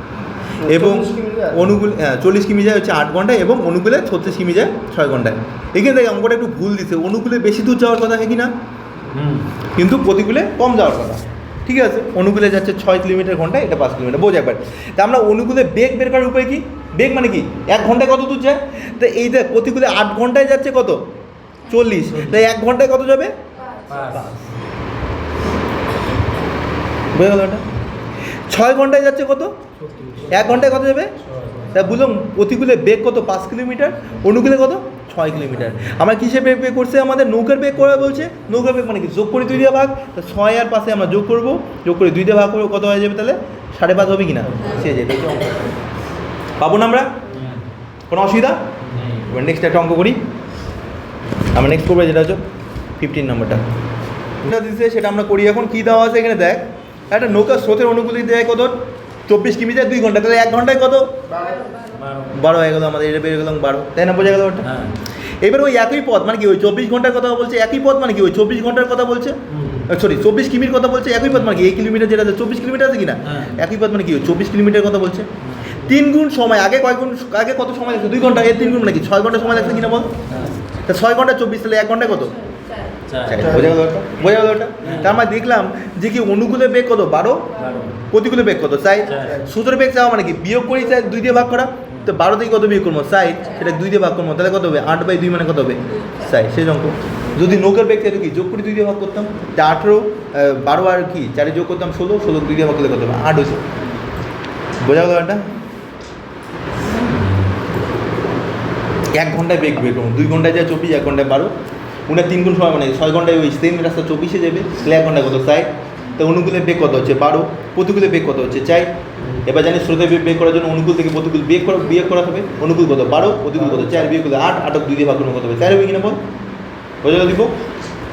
এবং 40 কিমি যায়। অনুকূল 40 কিমি যায় হচ্ছে 8 ঘন্টায়, এবং অনুকূলে 36 কিমি যায় 6 ঘন্টায়। এখানে থেকে অঙ্কটা একটু ভুল দিছে, অনুকূলে বেশি দূর যাওয়ার কথা কি না, কিন্তু প্রতিকূলে কম যাওয়ার কথা। ঠিক আছে, অনুকূলে যাচ্ছে 6 কিলোমিটার ঘন্টায়, এটা 5 কিলোমিটার, বোঝ একবার। তা আমরা অনুকূলে বেগ বের করার উপায় কি, বেগ মানে কি 1 ঘন্টায় কত দূর যায়, তো এই যে প্রতিকূলে 8 ঘন্টায় যাচ্ছে কত 40, তাই 1 ঘন্টায় কত যাবে, বুঝে গেল এটা। 6 ঘন্টায় যাচ্ছে কত, 1 ঘন্টায় কত যাবে, তাই বুঝলাম প্রতিকূলে বেগ কত 5 কিলোমিটার, অনুকূলে কত 6 কিলোমিটার। আমার কিসে বেগ বেগ করছে, আমাদের নৌকার বেগ করা বলছে। নৌকার বেগ মানে কি যোগ করে 2 দিয়ে ভাগ, তো 6 আর 5 আমরা যোগ করবো, যোগ করে 2 দিয়ে ভাগ করবো, কত হয়ে যাবে তাহলে 5.5 হবে কি না, সে যেটা পাবো না আমরা, কোনো অসুবিধা। এবার নেক্সট একটা অঙ্ক করি আমরা, নেক্সট করবো যেটা হচ্ছে 15 নম্বরটা, যেটা দিচ্ছে সেটা আমরা করি এখন। কী দেওয়া আছে এখানে দেখ, একটা নৌকা স্রোতের অনুকূলে দেয় কত 24 কিমি যায় 2 ঘন্টা, তাহলে 1 ঘন্টায় কত 12 হয়ে গেলো আমাদের, এটা বের গেলাম 12, তাই না, বোঝা গেল ওটা। এবার ওই একই পথ মানে কি, ওই 24 ঘন্টার কথা বলছে, একই পথ মানে কি ওই 24 ঘন্টার কথা বলছে, সরি 24 কিমির কথা বলছে, একই পথ মানে কি এই কিলোমিটার যেটা 24 কিলোমিটার আছে কিনা, একই পথ মানে কি ওই 24 কিলোমিটার কথা বলছে। 3 গুণ সময়, আগে কয় গুণ, আগে কত সময় লাগছে 2 ঘন্টা, এর 3 গুণ মানে কি 6 ঘন্টা সময় লাগছে কিনা বল। তা 6 ঘন্টা 24, তাহলে 1 ঘন্টায় কত, বোঝা গেল ওটা, বোঝা গেল ওটা। তা আমরা দেখলাম যে কি অনুকূলে বেগ কত 12, প্রতিকূলে বেগ কত 4, স্রোতের বেগ চাওয়া মানে কি বিয়োগ করি 4 2 দিয়ে ভাগ করা, তো 12 থেকে কত বিয়োগ করবো 4, সেটা 2 দিয়ে ভাগ করবো, তাহলে কত হবে 8/2 মানে কত হবে 4, সেই অঙ্ক। যদি নৌকার বেগ চাইতো কি যোগ করে 2 দিয়ে ভাগ করতাম, 18 12 আর কি 4 যোগ করতাম 16, 16 2 দিয়ে ভাগ করলে কত হবে 8 হয়েছে, বোঝা গেল এটা। 1 ঘন্টায় বেগ বের করবো, 2 ঘন্টায় যায় 24, 1 ঘন্টায় 12, উনার 3 গুণ সময় মানে 6 ঘন্টায় ওই সেম রাস্তা 24 যাবে, তাহলে 1 ঘন্টায় কত 4, তো অনুকূলের বেগ কত হচ্ছে 12, প্রতিকূলের বেগ কত হচ্ছে 4। এবার জানি স্রোতের বেগ বের করার জন্য অনুকূল থেকে প্রতিকূল বিয়োগ করা হবে, অনুকূল কত 12, প্রতিকূল কত 4, বিয়োগ করলে 8, 8 2 দিয়ে ভাগ করলে কত হবে 4 হবে কিনা বল, বোঝা গেল দীপক,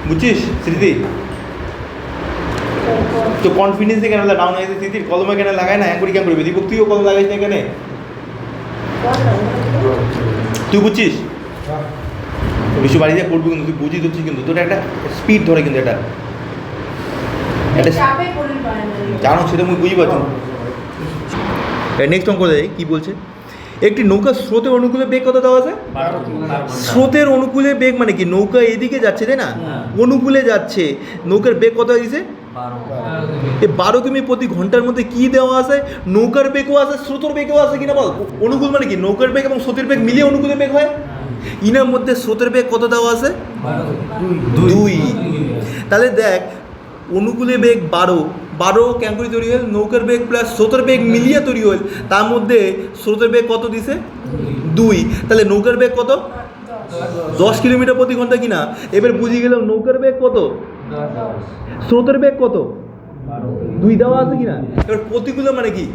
বুঝছিস স্মৃতি। তো কনফিডেন্স এখানে ডাউন হয়েছে স্মৃতির, কলম এখানে লাগায় না, একবারই কেমন করবি দীপক, তুইও কলম লাগাইস না এখানে, তুই বুঝছিস বিশ্ব বাড়ি দিয়ে পড়বি কিন্তু তুই বুঝিয়ে দিচ্ছিস, কিন্তু তোর একটা স্পিড ধরে, কিন্তু এটা জানো সেটা আমি বুঝি পাচ্ছি। নেক্সট অঙ্ক দেয় কী বলছে, একটি নৌকা স্রোতের অনুকূলে বেগ কত দেওয়া আছে, স্রোতের অনুকূলে বেগ মানে কি নৌকা এদিকে যাচ্ছে তাই না, অনুকূলে যাচ্ছে, নৌকার বেগ কত হয়েছে 12 কিমি প্রতি ঘন্টার মধ্যে কি দেওয়া আছে, নৌকার বেগও আছে স্রোতের বেগও আছে কিনা বল। অনুকূল মানে কি নৌকার বেগ এবং স্রোতের বেগ মিলিয়ে অনুকূলে বেগ হয়, ইনার মধ্যে স্রোতের বেগ কত দেওয়া আছে 2, তাহলে দেখ অনুকূলে বেগ 12, 12 ক্যাঙ্কুরি তৈরি হল, নৌকার বেগ প্লাস স্রোতের বেগ মিলিয়ে তৈরি হল, তার মধ্যে স্রোতের বেগ কত দিছে 2, তাহলে নৌকার বেগ কত 10 কিলোমিটার প্রতি ঘন্টা কিনা। এবার বুঝে গেলাম নৌকার বেগ কত, স্রোতের বেগ কত 2 দেওয়া আছে কিনা। এবার প্রতিকূলে মানে কি,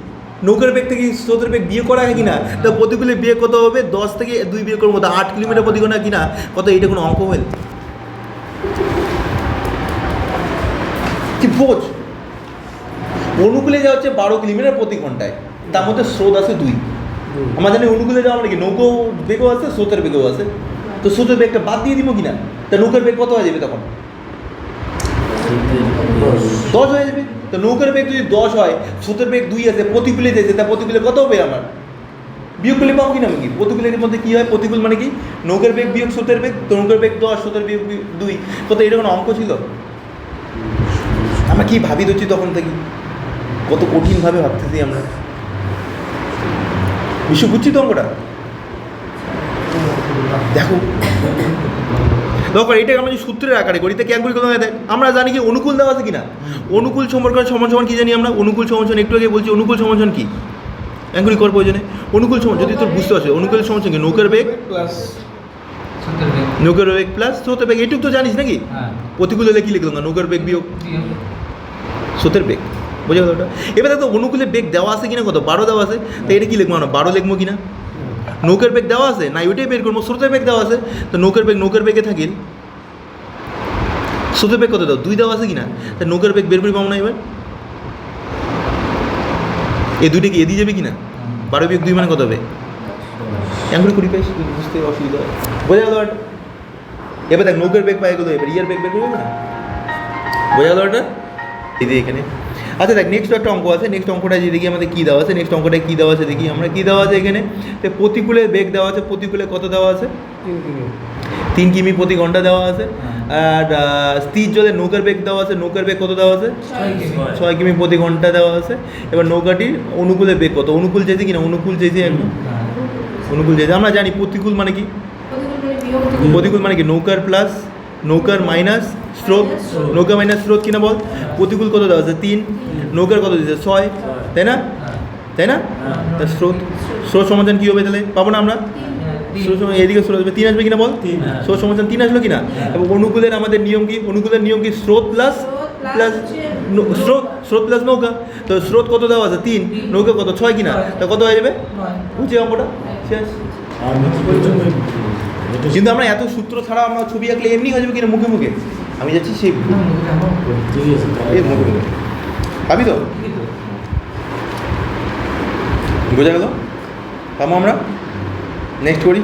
নৌকার বেগ থেকে স্রোতের বেগ বিয়োগ করা হয় কিনা, তা প্রতিকূলে বিয়োগ কত হবে, 10 থেকে 2 বিয়োগ করবো তো 8 কিলোমিটার প্রতি ঘন্টা কিনা কত, এইটা কোনো অঙ্ক হল কি বোঝ। অনুকূলে যাওয়া হচ্ছে 12 কিলোমিটার প্রতি ঘন্টায়, তার মধ্যে স্রোত আছে 2। আমরা জানি অনুকূলে যাওয়া মানে কি নৌকো বেগও আছে স্রোতের বেগও আছে, তো স্রোতের বেগটা বাদ দিয়ে দিব কিনা, তা নৌকার বেগ কত হয়ে যাবে তখন 10 হয়ে যাবে। তো নৌকার বেগ যদি 10 হয়, স্রোতের বেগ 2 আছে, প্রতিকূলে যেতে, তা প্রতিকূলে কত হবে আমার, বিয়োগ করলে পাবো কিনা আমি কি। প্রতিকূলের মধ্যে কী হয়, প্রতিকূল মানে কি নৌকার বেগ বিয়োগ স্রোতের বেগ, তো নৌকার বেগ 10, স্রোতের বেগ 2, কত, এটা কোনো অঙ্ক ছিল। আমরা কি ভাবি দিচ্ছি তখন থেকে, কত কঠিনভাবে ভাবতেছি আমরা, বিশ্ব বুঝছি তো অঙ্কটা। দেখো দরকার এটাকে আমরা যদি সূত্রের আকারে করি, তা ক্যাঙ্কুরি কত দেয়, আমরা জানি কি অনুকূল দেওয়া আছে কিনা, অনুকূল সম্পর্ক সমান সমান কি জানি আমরা, অনুকূল সমান একটু আগে বলছি, অনুকূল সমান কি ক্যাঙ্কুরি করার প্রয়োজনে, অনুকূল সমান যদি তোর বুঝতে পারছো, অনুকূল সমান কি নৌকার বেগ প্লাস নৌকার বেগ প্লাস স্রোতের বেগ, এইটুকু তো জানিস নাকি। প্রতিকূল হলে কি লিখলাম না, নৌকার বেগ বিয়োগ স্রোতের বেগ, বোঝা গেল ওটা। এবার দেখো অনুকূলে বেগ দেওয়া আছে কিনা কত, 12 দেওয়া আছে, তো এটা কি লিখবো আমরা, 12 লিখবো কিনা। নৌকার বেগ দেওয়া আছে না, ওইটাই বের করবো, স্রোতের বেগ দেওয়া আছে, তো নৌকার বেগে থাকিল, স্রোতের বেগ কত দাও 2 দেওয়া আছে কিনা, তা নৌকার বেগ বের করি পাবো না। এবার এই দুইটা কি এদিকে যাবে কিনা, 12 বিয়োগ 2 মানে কত হবে, এমন করি পাইস, বুঝতে অসুবিধা হয়, বোঝা গেল এটা। এবার দেখ নৌকার বেগ পাই গেলো, এবার ইয়ার বেগ বের করবে না, বোঝা গেল এটা এই দিয়ে এখানে। আচ্ছা দেখ নেক্সট একটা অঙ্ক আছে, নেক্সট অঙ্কটা যে দেখি আমাদের কী দেওয়া আছে, নেক্সট অঙ্কটা কী দেওয়া আছে দেখি আমরা, কী দেওয়া আছে এখানে, তো প্রতিকূলের বেগ দেওয়া আছে, প্রতিকূলে কত দেওয়া আছে 3 কিমি প্রতি ঘন্টা দেওয়া আছে, আর স্থির জলে নৌকার বেগ দেওয়া আছে, নৌকার বেগ কত দেওয়া আছে 6 কিমি প্রতি ঘন্টা দেওয়া আছে। এবার নৌকাটির অনুকূলের বেগ কত, অনুকূল চাইছে কিনা, অনুকূল চাইছে একদম, অনুকূল চাইছে। আমরা জানি প্রতিকূল মানে কি, প্রতিকূল মানে কি নৌকার প্লাস নৌকার মাইনাস স্রোত, নৌকা মাইনাস স্রোত কিনা বল। প্রতিকূল কত দেওয়া আছে 3, নৌকার কত দিচ্ছে 6, তাই না, তাই না, তা স্রোত সমাধান কী হবে তাহলে পাবো না আমরা, স্রোত সমান এদিকে স্রোত আসবে 3 আসবে কিনা বল, স্রোত সমাধান 3 আসলো কিনা। এবং অনুকূলের আমাদের নিয়ম কি, অনুকূলের নিয়ম কি স্রোত প্লাস স্রোত প্লাস নৌকা, তো স্রোত কত দেওয়া আছে 3, নৌকা কত 6 কিনা, তা কত হয়ে যাবে বুঝছি অঙ্কটা শেষ। কিন্তু আমরা এত সূত্র ছাড়া আমরা ছবি আঁকলে এমনি হয়ে যাবে কিনা মুখে মুখে, আমি যাচ্ছি সেই মুখে মুখে ভাবি তো, বোঝা গেল। পাবো আমরা নেক্সট করি,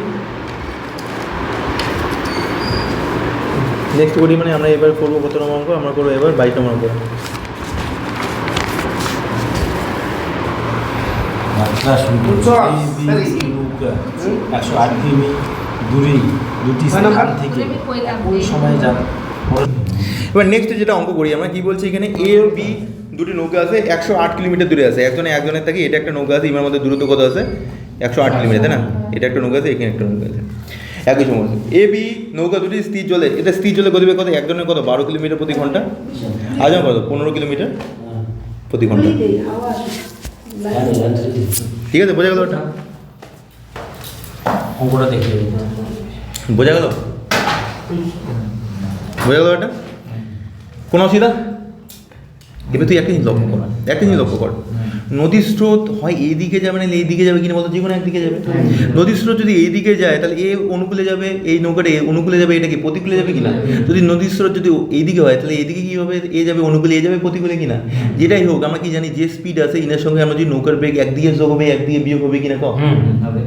নেক্সট করি মানে আমরা এবার করবো কত নম্বর অঙ্ক, আমরা করবো এবার 22 নম্বর অঙ্ক। এবার নেক্সট যেটা অঙ্ক করি আমরা, কি বলছি এখানে এ ও বি দুটি নৌকা আছে, 108 কিলোমিটার দূরে আছে, একজনের থেকে এটা একটা নৌকা আছে, এর মধ্যে দূরত্ব কত আছে 108 কিলোমিটার, তাই না, এটা একটা নৌকা আছে, এখানে একটা নৌকা আছে, একই সময় এ বি নৌকা দুটি স্থির জলে, এটা স্থির জলে গতিবেগ কত, একজনের কত 12 কিলোমিটার প্রতি ঘন্টা, আজ কত 15 কিলোমিটার প্রতি ঘন্টা, ঠিক আছে, বোঝা গেল ওটা, অঙ্কটা দেখে বোঝা গেল, বোঝা গেল এটা, কোনো অসুবিধা। এবার তুই একটা জিনিস লক্ষ্য কর, নদীর স্রোত হয় এই দিকে যাবে না এই দিকে যাবে কিনা বলতো, যে কোনো একদিকে যাবে। নদীর স্রোত যদি এই দিকে যায় তাহলে এ অনুকূলে যাবে, এই নৌকাটা অনুকূলে যাবে, এটা কি প্রতিকূলে যাবে কিনা। যদি নদীর স্রোত যদি এই দিকে হয় তাহলে এইদিকে কী হবে, এ যাবে অনুকূলে, এ যাবে প্রতিকূলে কিনা। যেটাই হোক আমরা কি জানি যে স্পিড আছে ইনার সঙ্গে আমরা যদি নৌকার বেগ একদিকে যোগ হবে একদিকে বিয়োগ হবে কিনা, কম হবে।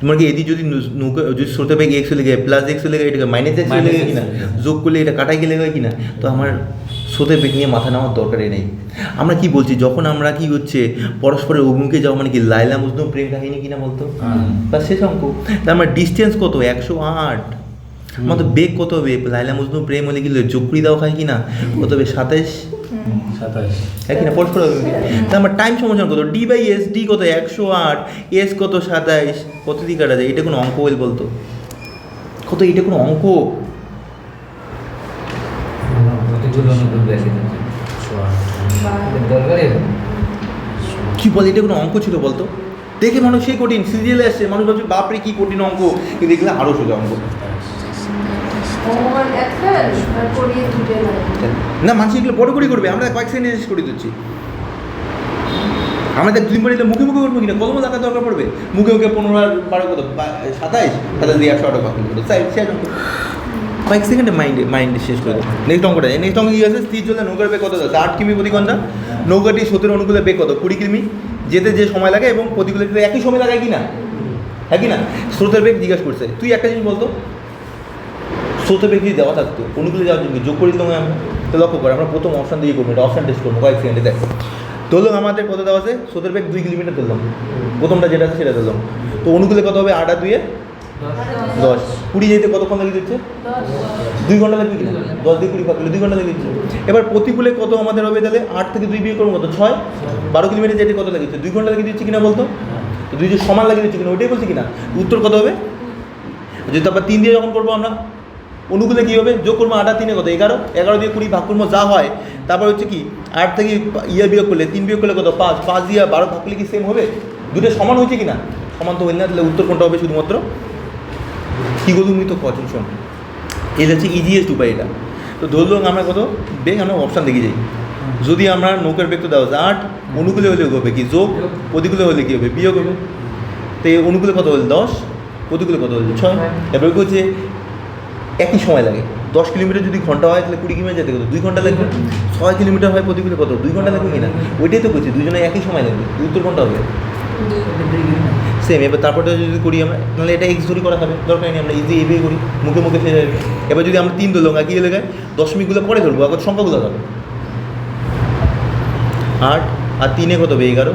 তোমার কি এদিকে যদি নৌকা যদি স্রোতের বেগ এক্স লেগে প্লাস এক্স লেগে, এটাকে মাইনাস এক্স লেগে কিনা, যোগ করলে এটা কাটাই গেলে হয় কিনা। তো আমার স্রোতের বেগ নিয়ে মাথা নেওয়ার দরকারই নেই। আমরা কি বলছি, যখন আমরা কি হচ্ছে পরস্পরের অভিমুখে যাওয়া মানে কি লাইলা মজনু প্রেম কাহিনী কিনা বলতো, বা শেষ অঙ্ক। তা আমার ডিস্টেন্স কত 108, আমাদের বেগ কত হবে, লাইলা মজনু প্রেম হলে কি যোগ করে দেওয়া হয় কিনা, কত হবে 27 হ্যাঁ কিনা পরস্পর অভিমুখে। তা আমার টাইম সমাধান কত, ডি বাই এস, ডি কত 108, এস কত 27, কত দিকে কাটা যায়, এটা কোনো অঙ্ক বল বলতো, কত এটা কোনো অঙ্ক। দরকারি কি বলে এটা কোনো অঙ্ক ছিল বলতো? দেখে মানুষ সেই কঠিন সিরিয়ালে আসছে, মানুষ ভাবছে বাপরে কি কঠিন অঙ্ক, কিন্তু দেখলে আরও সোজা অঙ্ক। ভগবান একখান আর করিয়ে দুটো লাগে। না মানুষ এগুলো বড় করে করবে, আমরা কয়েক সেকেন্ডে শেষ করে দিচ্ছি। আমাদের দুই মিনিটে মুখে মুখে করবো কিনা, কলমে থাকার দরকার পড়বে। মুখে মুখে 15 আর 12 কত 27 সাথে দিয়ে 100 টাকা কয়েক সেকেন্ডে মাইন্ডে শেষ করে দেবো। নেক্সট অঙ্কটা নেক্সট অঙ্ক কি আছে? স্থির জলে নৌকার বেগ কত আছে? 8 কিমি প্রতি ঘন্টা। নৌকাটি স্রোতের অনুকূলে বেগ কত? 20 কিমি। যেতে যে সময় লাগে এবং প্রতিকূলে যেতে একই সময় লাগায় কি না? হ্যাঁ কি না? স্রোতের বেগ জিজ্ঞাসা করছে। তুই একটা জিনিস বলতো, স্রোতের বেগ যদি দেওয়া থাকতো অনুকূলে যাওয়ার জন্য যোগ করে দিতাম আমরা। তো লক্ষ্য করে আমরা প্রথম অপশান দিয়ে করবো, এটা অপশান টেস্ট করবো কয়েক সেকেন্ডে। দেখ ধরলাম আমাদের কত দেওয়া আছে? স্রোতের বেগ 2 কিলোমিটার ধরলাম, প্রথমটা যেটা আছে সেটা ধরলাম। তো অনুকূলে কত হবে? 8 আর 2 10। 20 যেতে কতক্ষণ লাগিয়ে দিচ্ছে? 2 ঘন্টা লাগবে কিনা? 10 দিয়ে 20 ভাগ করলে 2 ঘন্টা লাগিয়ে দিচ্ছে। এবার প্রতিকূলে কত আমাদের হবে তাহলে? 8 থেকে 2 বিয়োগ করবো কত? 6। 12 কিলোমিটার যেতে কত লাগিয়েছে? 2 ঘন্টা লাগিয়ে দিচ্ছে কিনা বলতো? তো 2 যে সমান লাগিয়ে দিচ্ছে কিনা ওইটাই বলছি কিনা? উত্তর কত হবে? যদি তারপর 3 দিয়ে যখন করবো আমরা অনুকূলে কী হবে? যোগ করবো 8 আর 3 কত? 11। 11 দিয়ে 20 ভাগ করবো যা হয়। তারপর হচ্ছে কি 8 থেকে বিয়োগ করলে 3 বিয়োগ করলে কত? 5। 5 দিয়ে 12 ভাগ করলে কি সেম হবে? দুটো সমান হয়েছে কিনা? সমান তো হইল না, তাহলে উত্তর কোনটা হবে? শুধুমাত্র কী করবো তুমি তো কচন শোন, এটা হচ্ছে ইজিয়েস্ট উপায় এটা। তো ধরলাম আমরা কত বেগ, আমরা অপশান দেখে যাই। যদি আমরা নৌকার বেগ তো দেওয়া আছে 8, অনুকূলে হলে হবে কি যোগ, প্রতিকূলে হলে কী হবে? বিয়োগ হবে। তো এই অনুকূলে কত হলে 10, প্রতিকূলে কত হলে 6। এবার হচ্ছে একই সময় লাগে। 10 কিলোমিটার যদি ঘন্টা হয় তাহলে 20 কিলোমিটার যেতে কত? 2 ঘন্টা লাগবে। 6 কিলোমিটার হয় প্রতিকূলে কত? 2 ঘন্টা লাগবে কিনা? ওইটাই তো করছি, দুজনে একই সময় লাগবে। উত্তর কোনটা হবে? সেম। এবার তারপরটা যদি করি আমরা, তাহলে এটা এক্স ধরি করা হবে, দরকার নেই, আমরা ইজি এভাবে করি, মুখে মুখে শেষ যাবে। এবার যদি আমরা 3 ধরলাম, আর কি এলাকায় দশমিকগুলো পরে ধরবো, আগে সংখ্যাগুলো ধরবো। 8 আর 3 কত হবে? 11।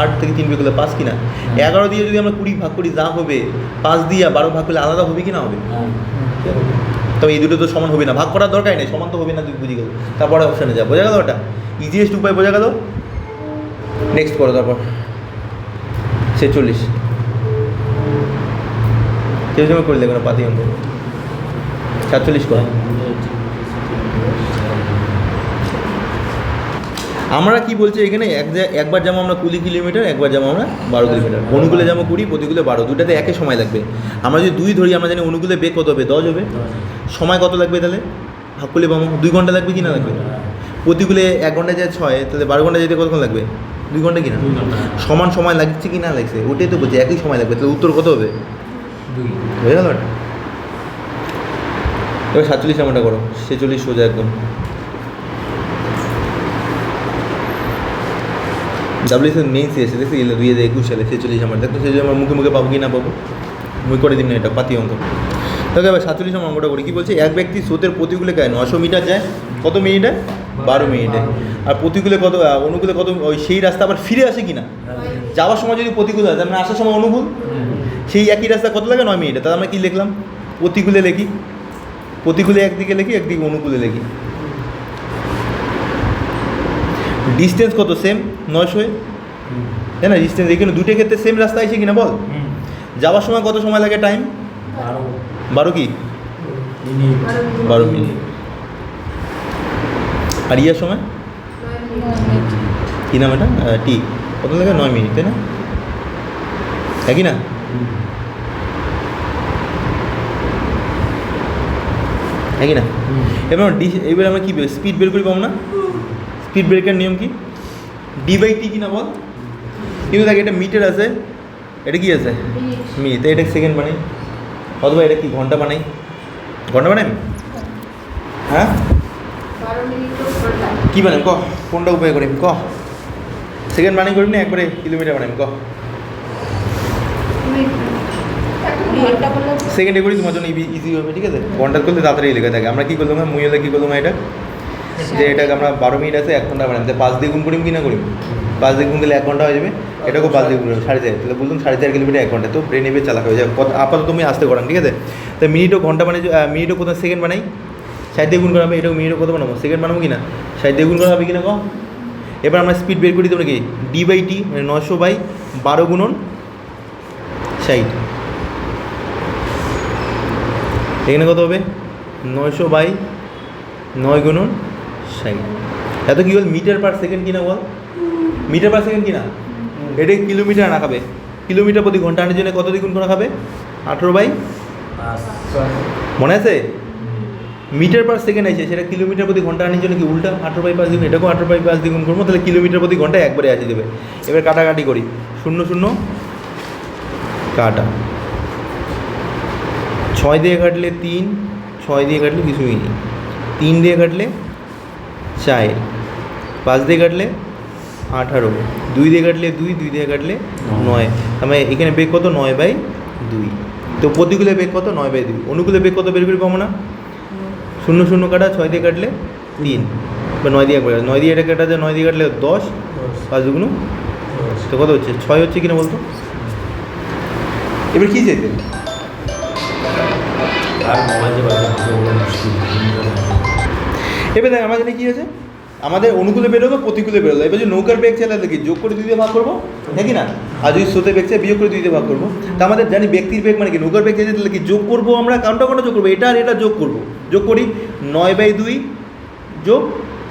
8 থেকে 3 বিয়োগ করলে 5 কিনা? 11 দিয়ে যদি আমরা 20 ভাগ করি যা হবে, 5 দিয়ে 12 ভাগ করলে আলাদা হবে কি না হবে? তবে এই দুটো তো সমান হবে না, ভাগ করার দরকার নেই, সমান তো হবে না, তুই বুঝে গেল। তারপরে অপশানে যা, বোঝা গেল? ওটা ইজিয়েস্ট উপায় বোঝা গেল। নেক্সট করো তারপর 46 কেউ জমা করে দেবে না পাতি অঙ্ক। 47 করো। আমরা কি বলছি এখানে? একবার যাবো আমরা 20 কিলোমিটার, একবার যাবো আমরা 12 কিলোমিটার। অনুকূলে যাবো 20, প্রতিকূলে 12, দুটাতে একই সময় লাগবে। আমরা যদি 2 ধরি, আমরা জানি অনুকূলে বেগ কত হবে? 10 হবে। সময় কত লাগবে তাহলে? ভাগ করলে পাবো 2 ঘন্টা লাগবে কি না লাগবে? প্রতিকূলে 1 ঘন্টা যায় 6, তাহলে 12 ঘন্টা যেতে কতক্ষণ লাগবে? 2 ঘন্টা কিনা? সমান সময় লাগছে কি না লাগছে? ওটাই তো বলছি, একই সময় লাগবে। তাহলে উত্তর কত হবে? 2। হয়ে গেল। এবার 47 নাম্বারটা করো। 46 সোজা একদম। ডাব্লিউএসের মেইন সিএসে দেখছি 2021 সালে 46 নাম্বার। দেখো সেই আমার মুখে মুখে পাবো কি না পাবো, মুই করে দিন না, এটা পাতি অঙ্ক। দেখো এবার 47 নম্বর অঙ্কটা করি। কী বলছে? এক ব্যক্তি স্রোতের প্রতিকূলে গায়ে 900 মিটার যায় কত মিনিটে? 12 মিনিটে। আর প্রতিকূলে কত, অনুকূলে কত? ওই সেই রাস্তা আবার ফিরে আসে কি না? যাওয়ার সময় যদি প্রতিকূলে হয়, তার মানে আসার সময় অনুকূল। সেই একই রাস্তা কত লাগে? 9 মিনিটে। তাহলে আমরা কী লিখলাম? প্রতিকূলে লিখি, প্রতিকূলে একদিকে লিখি, একদিকে অনুকূলে লিখি। ডিস্টেন্স কত? সেম 900, তাই না? ডিস্টেন্স এখানে দুটো ক্ষেত্রে সেম রাস্তা আছে কিনা বল? যাওয়ার সময় কত সময় লাগে? টাইম 12 কি? 12 মিনিট। আর ইয়ার সময় কী নাম এটা? টি কত লাগে? 9 মিনিট, তাই না? একই না? একই না? এবার আমরা কী স্পিড বের করি, পাবো না? স্পিড ব্রেকের নিয়ম কি? ডি/টি কি না বল? কিন্তু দেখ এটা মিটার আছে, এটা কি আছে? মিনিট। এটা সেকেন্ড বানাই, অথবা এটা কি ঘন্টা বানাই? ঘন্টা বানাই? হ্যাঁ 12 মিনিট ঘন্টা। কী বানাই ক? কোনটা উপায় করি ক? সেকেন্ড বানাই করি না একবারে কিলোমিটার বানাই ক? ঘন্টা বললে সেকেন্ডে করি, তোমার জন্য ইজি হবে, ঠিক আছে? ঘন্টা করলে তাড়াতাড়ি লেগে থাকে। আমরা কী করলাম? মুই হলে কী করলাম? এটা যে এটাকে আমরা 12 মিনিট আছে 1 ঘন্টা বানাই, 5 দিয়ে গুণ করিম কি না করিম? 5 দিয়ে গুণ দিলে 1 ঘন্টা হয়ে যাবে। এটাকেও 5 দিয়ে গুণ করবে 4.5, তাহলে বললাম 4.5 কিলোমিটার 1 ঘন্টা। তো ব্রেন এবে চালাক হয়ে যায়। আপাতত তুমি আসতে করান, ঠিক আছে? তো মিনিটও ঘন্টা বানাই, মিনিটও কোথাও সেকেন্ড বানাই, 60 দিয়ে গুণ করা হবে। এটাও মিনিটও কত বানাবো? সেকেন্ড বানাবো কি না? 60 দিয়ে গুণ করা হবে কি না ক? এবার আমরা স্পিড বের করি, তোমরা কি ডি/টি মানে 900/12 গুণন 60। এখানে কত হবে? 900/9 গুণন 60। এত কি বল মিটার পার সেকেন্ড কিনা বল, মিটার পার সেকেন্ড কিনা, এটা কিলোমিটার রাখাবে, কিলোমিটার প্রতি ঘন্টা আনার জন্য কত দ্বিগুণ করে রাখাবে 18/5, মনে আছে? মিটার পার সেকেন্ড আছে, সেটা কিলোমিটার প্রতি ঘন্টা আনার জন্য কি উল্টা 18/5 দ্বিগুণ, এটাকেও 18/5 দ্বিগুণ করবো, তাহলে কিলোমিটার প্রতি ঘন্টায় একবারে আসে দেবে। এবার কাটাকাটি করি, 0 0 কাটা, 6 দিয়ে কাটলে 3, 6 দিয়ে কাটলে কিছুই নেই, 3 দিয়ে কাটলে 4, 5 দিয়ে কাটলে 18, 2 দিয়ে কাটলে 2, 2 দিয়ে কাটলে 9, তার এখানে বেগ কত 9/2, তো প্রতিকূলে বেগ কত 9/2, অনুকূলে বেগ কত বের করে পাবো না, 0 0 কাটা, 6 দিয়ে কাটলে 3 বা 9 দিয়ে একবার, 9 দিয়ে এটা কাটা যায়, 9 দিয়ে কাটলে 10, 5 দুগুণ, তো কত হচ্ছে 6 হচ্ছে কিনা বলতো? এবার কী চাইতে আর মোবাইল যে বাজার মুশকিল। এবার দেখ আমার জানি কী আছে, আমাদের অনুকূলে বেরোবো প্রতিকূলে বেরোলো, এবার যদি নৌকার বেগ চালালে কি যোগ করে 2 দিয়ে ভাগ করবো নাকি না, আর যদি স্রোতের বেগ চাই বিয়োগ করে 2 দিয়ে ভাগ করবো, তা আমাদের জানি ব্যক্তির বেগ মানে কি নৌকার বেগ চাইছে তাহলে কি যোগ করবো, আমরা কোনটা যোগ করবো, এটা আর এটা যোগ করবো, যোগ করি 9/2 যোগ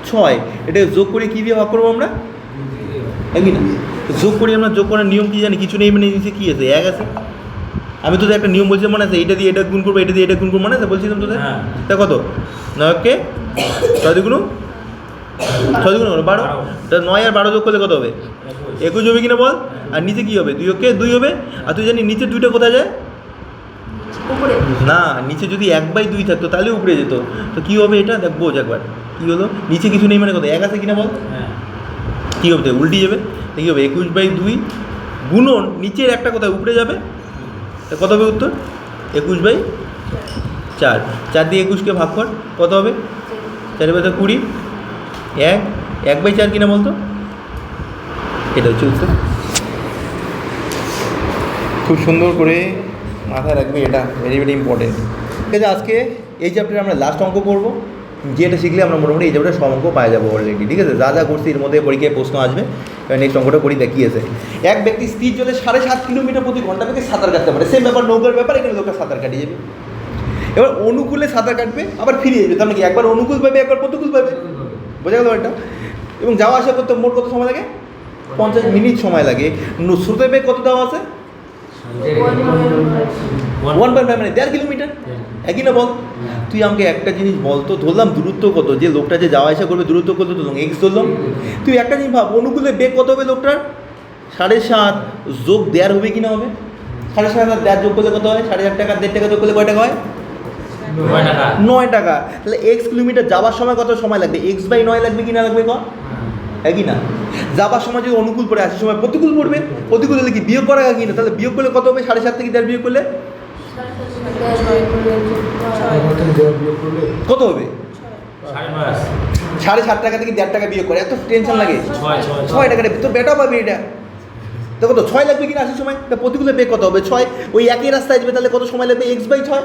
6, এটা যোগ করে কী দিয়ে ভাগ করবো আমরা, নাকি না, যোগ করি আমরা, যোগ করার নিয়ম কী জানি, কিছু নেই, মানে নিচে কী আছে 1 আছে, আমি তোদের একটা নিয়ম বলছিলাম মনে আছে, এটা দিয়ে এটা গুণ করবো, এটা দিয়ে এটা গুণ করবো, মনে আছে বলছিলাম তোদের, তা কত 9কে 6 দুগুণ 12, তা 9 আর 12 যোগ করলে কত হবে 21 হবে কিনা বল, আর নিচে কী হবে 2কে 2 হবে, আর তুই জানি নিচে 2টা কোথায় যায় উপরে না, নিচে যদি 1/2 থাকতো তাহলে উপরে যেত, তো কী হবে এটা দেখ বোঝ একবার, কী হলো নিচে কিছু নেই মানে কত 1 আছে কিনা বল, কী হবে উল্টি যাবে, কী হবে 21/2 গুণন নিচের একটা কোথায় উপরে যাবে, তা কত হবে উত্তর 21/4, 4 দিয়ে 21কে ভাগ কর কত হবে 4 20, 1/4 কিনা বলতো, এটা হচ্ছে উত্তর। খুব সুন্দর করে মাথায় রাখবে, এটা ভেরি ভেরি ইম্পর্টেন্ট। ঠিক আছে, আজকে এই চ্যাপ্টারে আমরা লাস্ট অঙ্ক করবো, যেটা শিখলে আমরা মোটামুটি এই চ্যাপ্টারে সব অঙ্ক পাওয়া যাবো অলরেডি। ঠিক আছে, যা যা করছি এর মধ্যে পরীক্ষায় প্রশ্ন আসবে। এবার নেক্সট অঙ্কটা করি, দেখিয়েছে এক ব্যক্তি স্থির জলে 7.5 কিলোমিটার প্রতি ঘন্টা থেকে সাঁতার কাটতে পারে, সেম ব্যাপার নৌকার ব্যাপার, এখানে লোকের সাঁতার কাটিয়ে যাবে। এবার অনুকূলে সাঁতার কাটবে আবার ফিরে যাবে, তার মানে কি একবার অনুকূল পাবে একবার প্রতিকূল পাবে, বোঝা গেল এটা। এবং যাওয়া আসা করতে মোট কত সময় লাগে 50 মিনিট সময় লাগে। স্রোতের বেগ কত দেওয়া আছে 1/5 মানে 1.5 কিলোমিটার, একই না বল। তুই আমাকে একটা জিনিস বল তো, ধরলাম দূরত্ব কত, যে লোকটা যে যাওয়া আসা করবে দূরত্ব কত ধরলাম এক্স ধরলাম, তুই একটা জিনিস ভাব অনুকূলে বেগ কত হবে লোকটার 7.5 যোগ 1.5 হবে কি না হবে, 7.5 আর 1.5 যোগ করলে কত হয় 8.5 টাকা, 1.5 টাকা যোগ করলে কয় টাকা হয় 9 টাকা। তাহলে এক্স কিলোমিটার যাওয়ার সময় কত সময় লাগবে, x/9 লাগবে কি না লাগবে ক, একই না। যাবার সময় যদি অনুকূল পড়ে আসার সময় প্রতিকূল পড়বে, প্রতিকূল হলে কি বিয়োগ করা কি না, তাহলে বিয়োগ করলে কত হবে 7.5 থেকে 1.5 বিয়োগ করলে কত হবে 7.5 টাকা থেকে 1.5 টাকা বিয়োগ করে, এত টেনশন লাগে 6 টাকা, তো বেটা পাবে এটা, দেখো তো 6 লাগবে কিনা আসার সময়, তা প্রতিকূলে বেগ কত হবে 6, ওই একই রাস্তায় আসবে তাহলে কত সময় লাগবে x/6,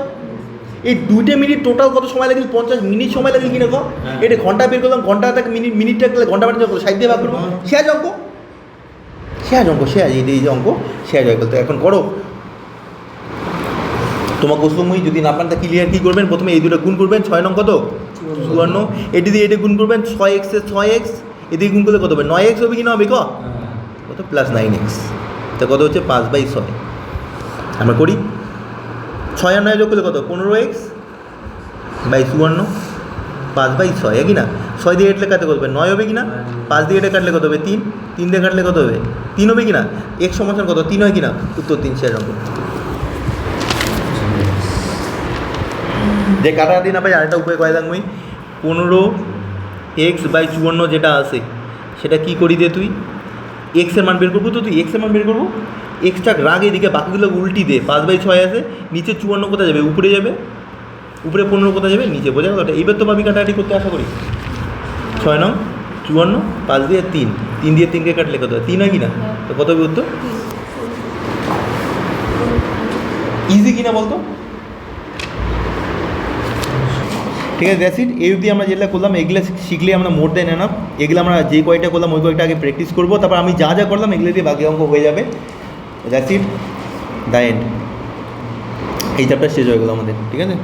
এই 2 মিনিট টোটাল কত সময় লাগবে 50 মিনিট সময় লাগবে কিনা গো, এটা ঘন্টা বের করলাম, ঘন্টা থেকে মিনিটটা গেলে ঘন্টা মানে যখন 60 দিয়ে ভাগ করবো, শেষ অঙ্ক এই যে অঙ্ক শেষ হয়ে গেল। তো এখন করো তোমার কোশ্চেন যদি না পান তা ক্লিয়ার কী করবেন, প্রথমে এই দুটো গুণ করবেন, 6 নং কত 54, এটি দিয়ে এটা গুণ করবেন 6x এর 6x, এদিকে গুণ করলে কত হবে 9x হবে কি না হবে কত প্লাস 9x, তা কত হচ্ছে 5/6। আমরা করি 6 আর 9 যোগ করলে কত 15x/54, 5/6 একই না। 6 দিয়ে কাটলে কাটলে কত হবে 9 হবে কি না, 5 দিয়ে এটা কাটলে কত হবে 3, 3 দিয়ে কাটলে কত হবে 3 হবে কি না, x সমান কত 3 হয় কি না, উত্তর 3 শেষ অঙ্ক। যে কাটাকাটি না পাই আরেকটা উপায় কয় লাগবে, 15x/54 যেটা আছে সেটা কী করি দে তুই এক্সের মান বের করবো, তো তুই এক্সের মান বের করবো, এক্সটা রাগ এদিকে বাকিগুলো উল্টি দে, 5/6 আছে, নিচে 54 কোথায় যাবে উপরে যাবে, উপরে 15 কোথায় যাবে নিচে, বোঝা গেল। এইবার তো আমি কাটাকাটি করতে আশা করি 6 নং 54, 5 দিয়ে 3, 3 দিয়ে 3কে কাটলে কত 3 হয় কি না, তো কত হবে উত্তর, ইজি কিনা বলতো। ঠিক আছে, দ্যাটস ইট। এই অবধি আমরা যেগুলো করলাম এগুলো শিখলে আমরা মোর দেন এনাফ, এগুলো আমরা যে কয়টা করলাম ওই কয়টা আগে প্র্যাকটিস করবো, তারপর আমি যা যা করলাম এগুলো দিয়ে বাকি অঙ্ক হয়ে যাবে। দ্যাটস ইট, দ্য এন্ড, এই চ্যাপ্টার শেষ হয়ে গেলো আমাদের। ঠিক আছে।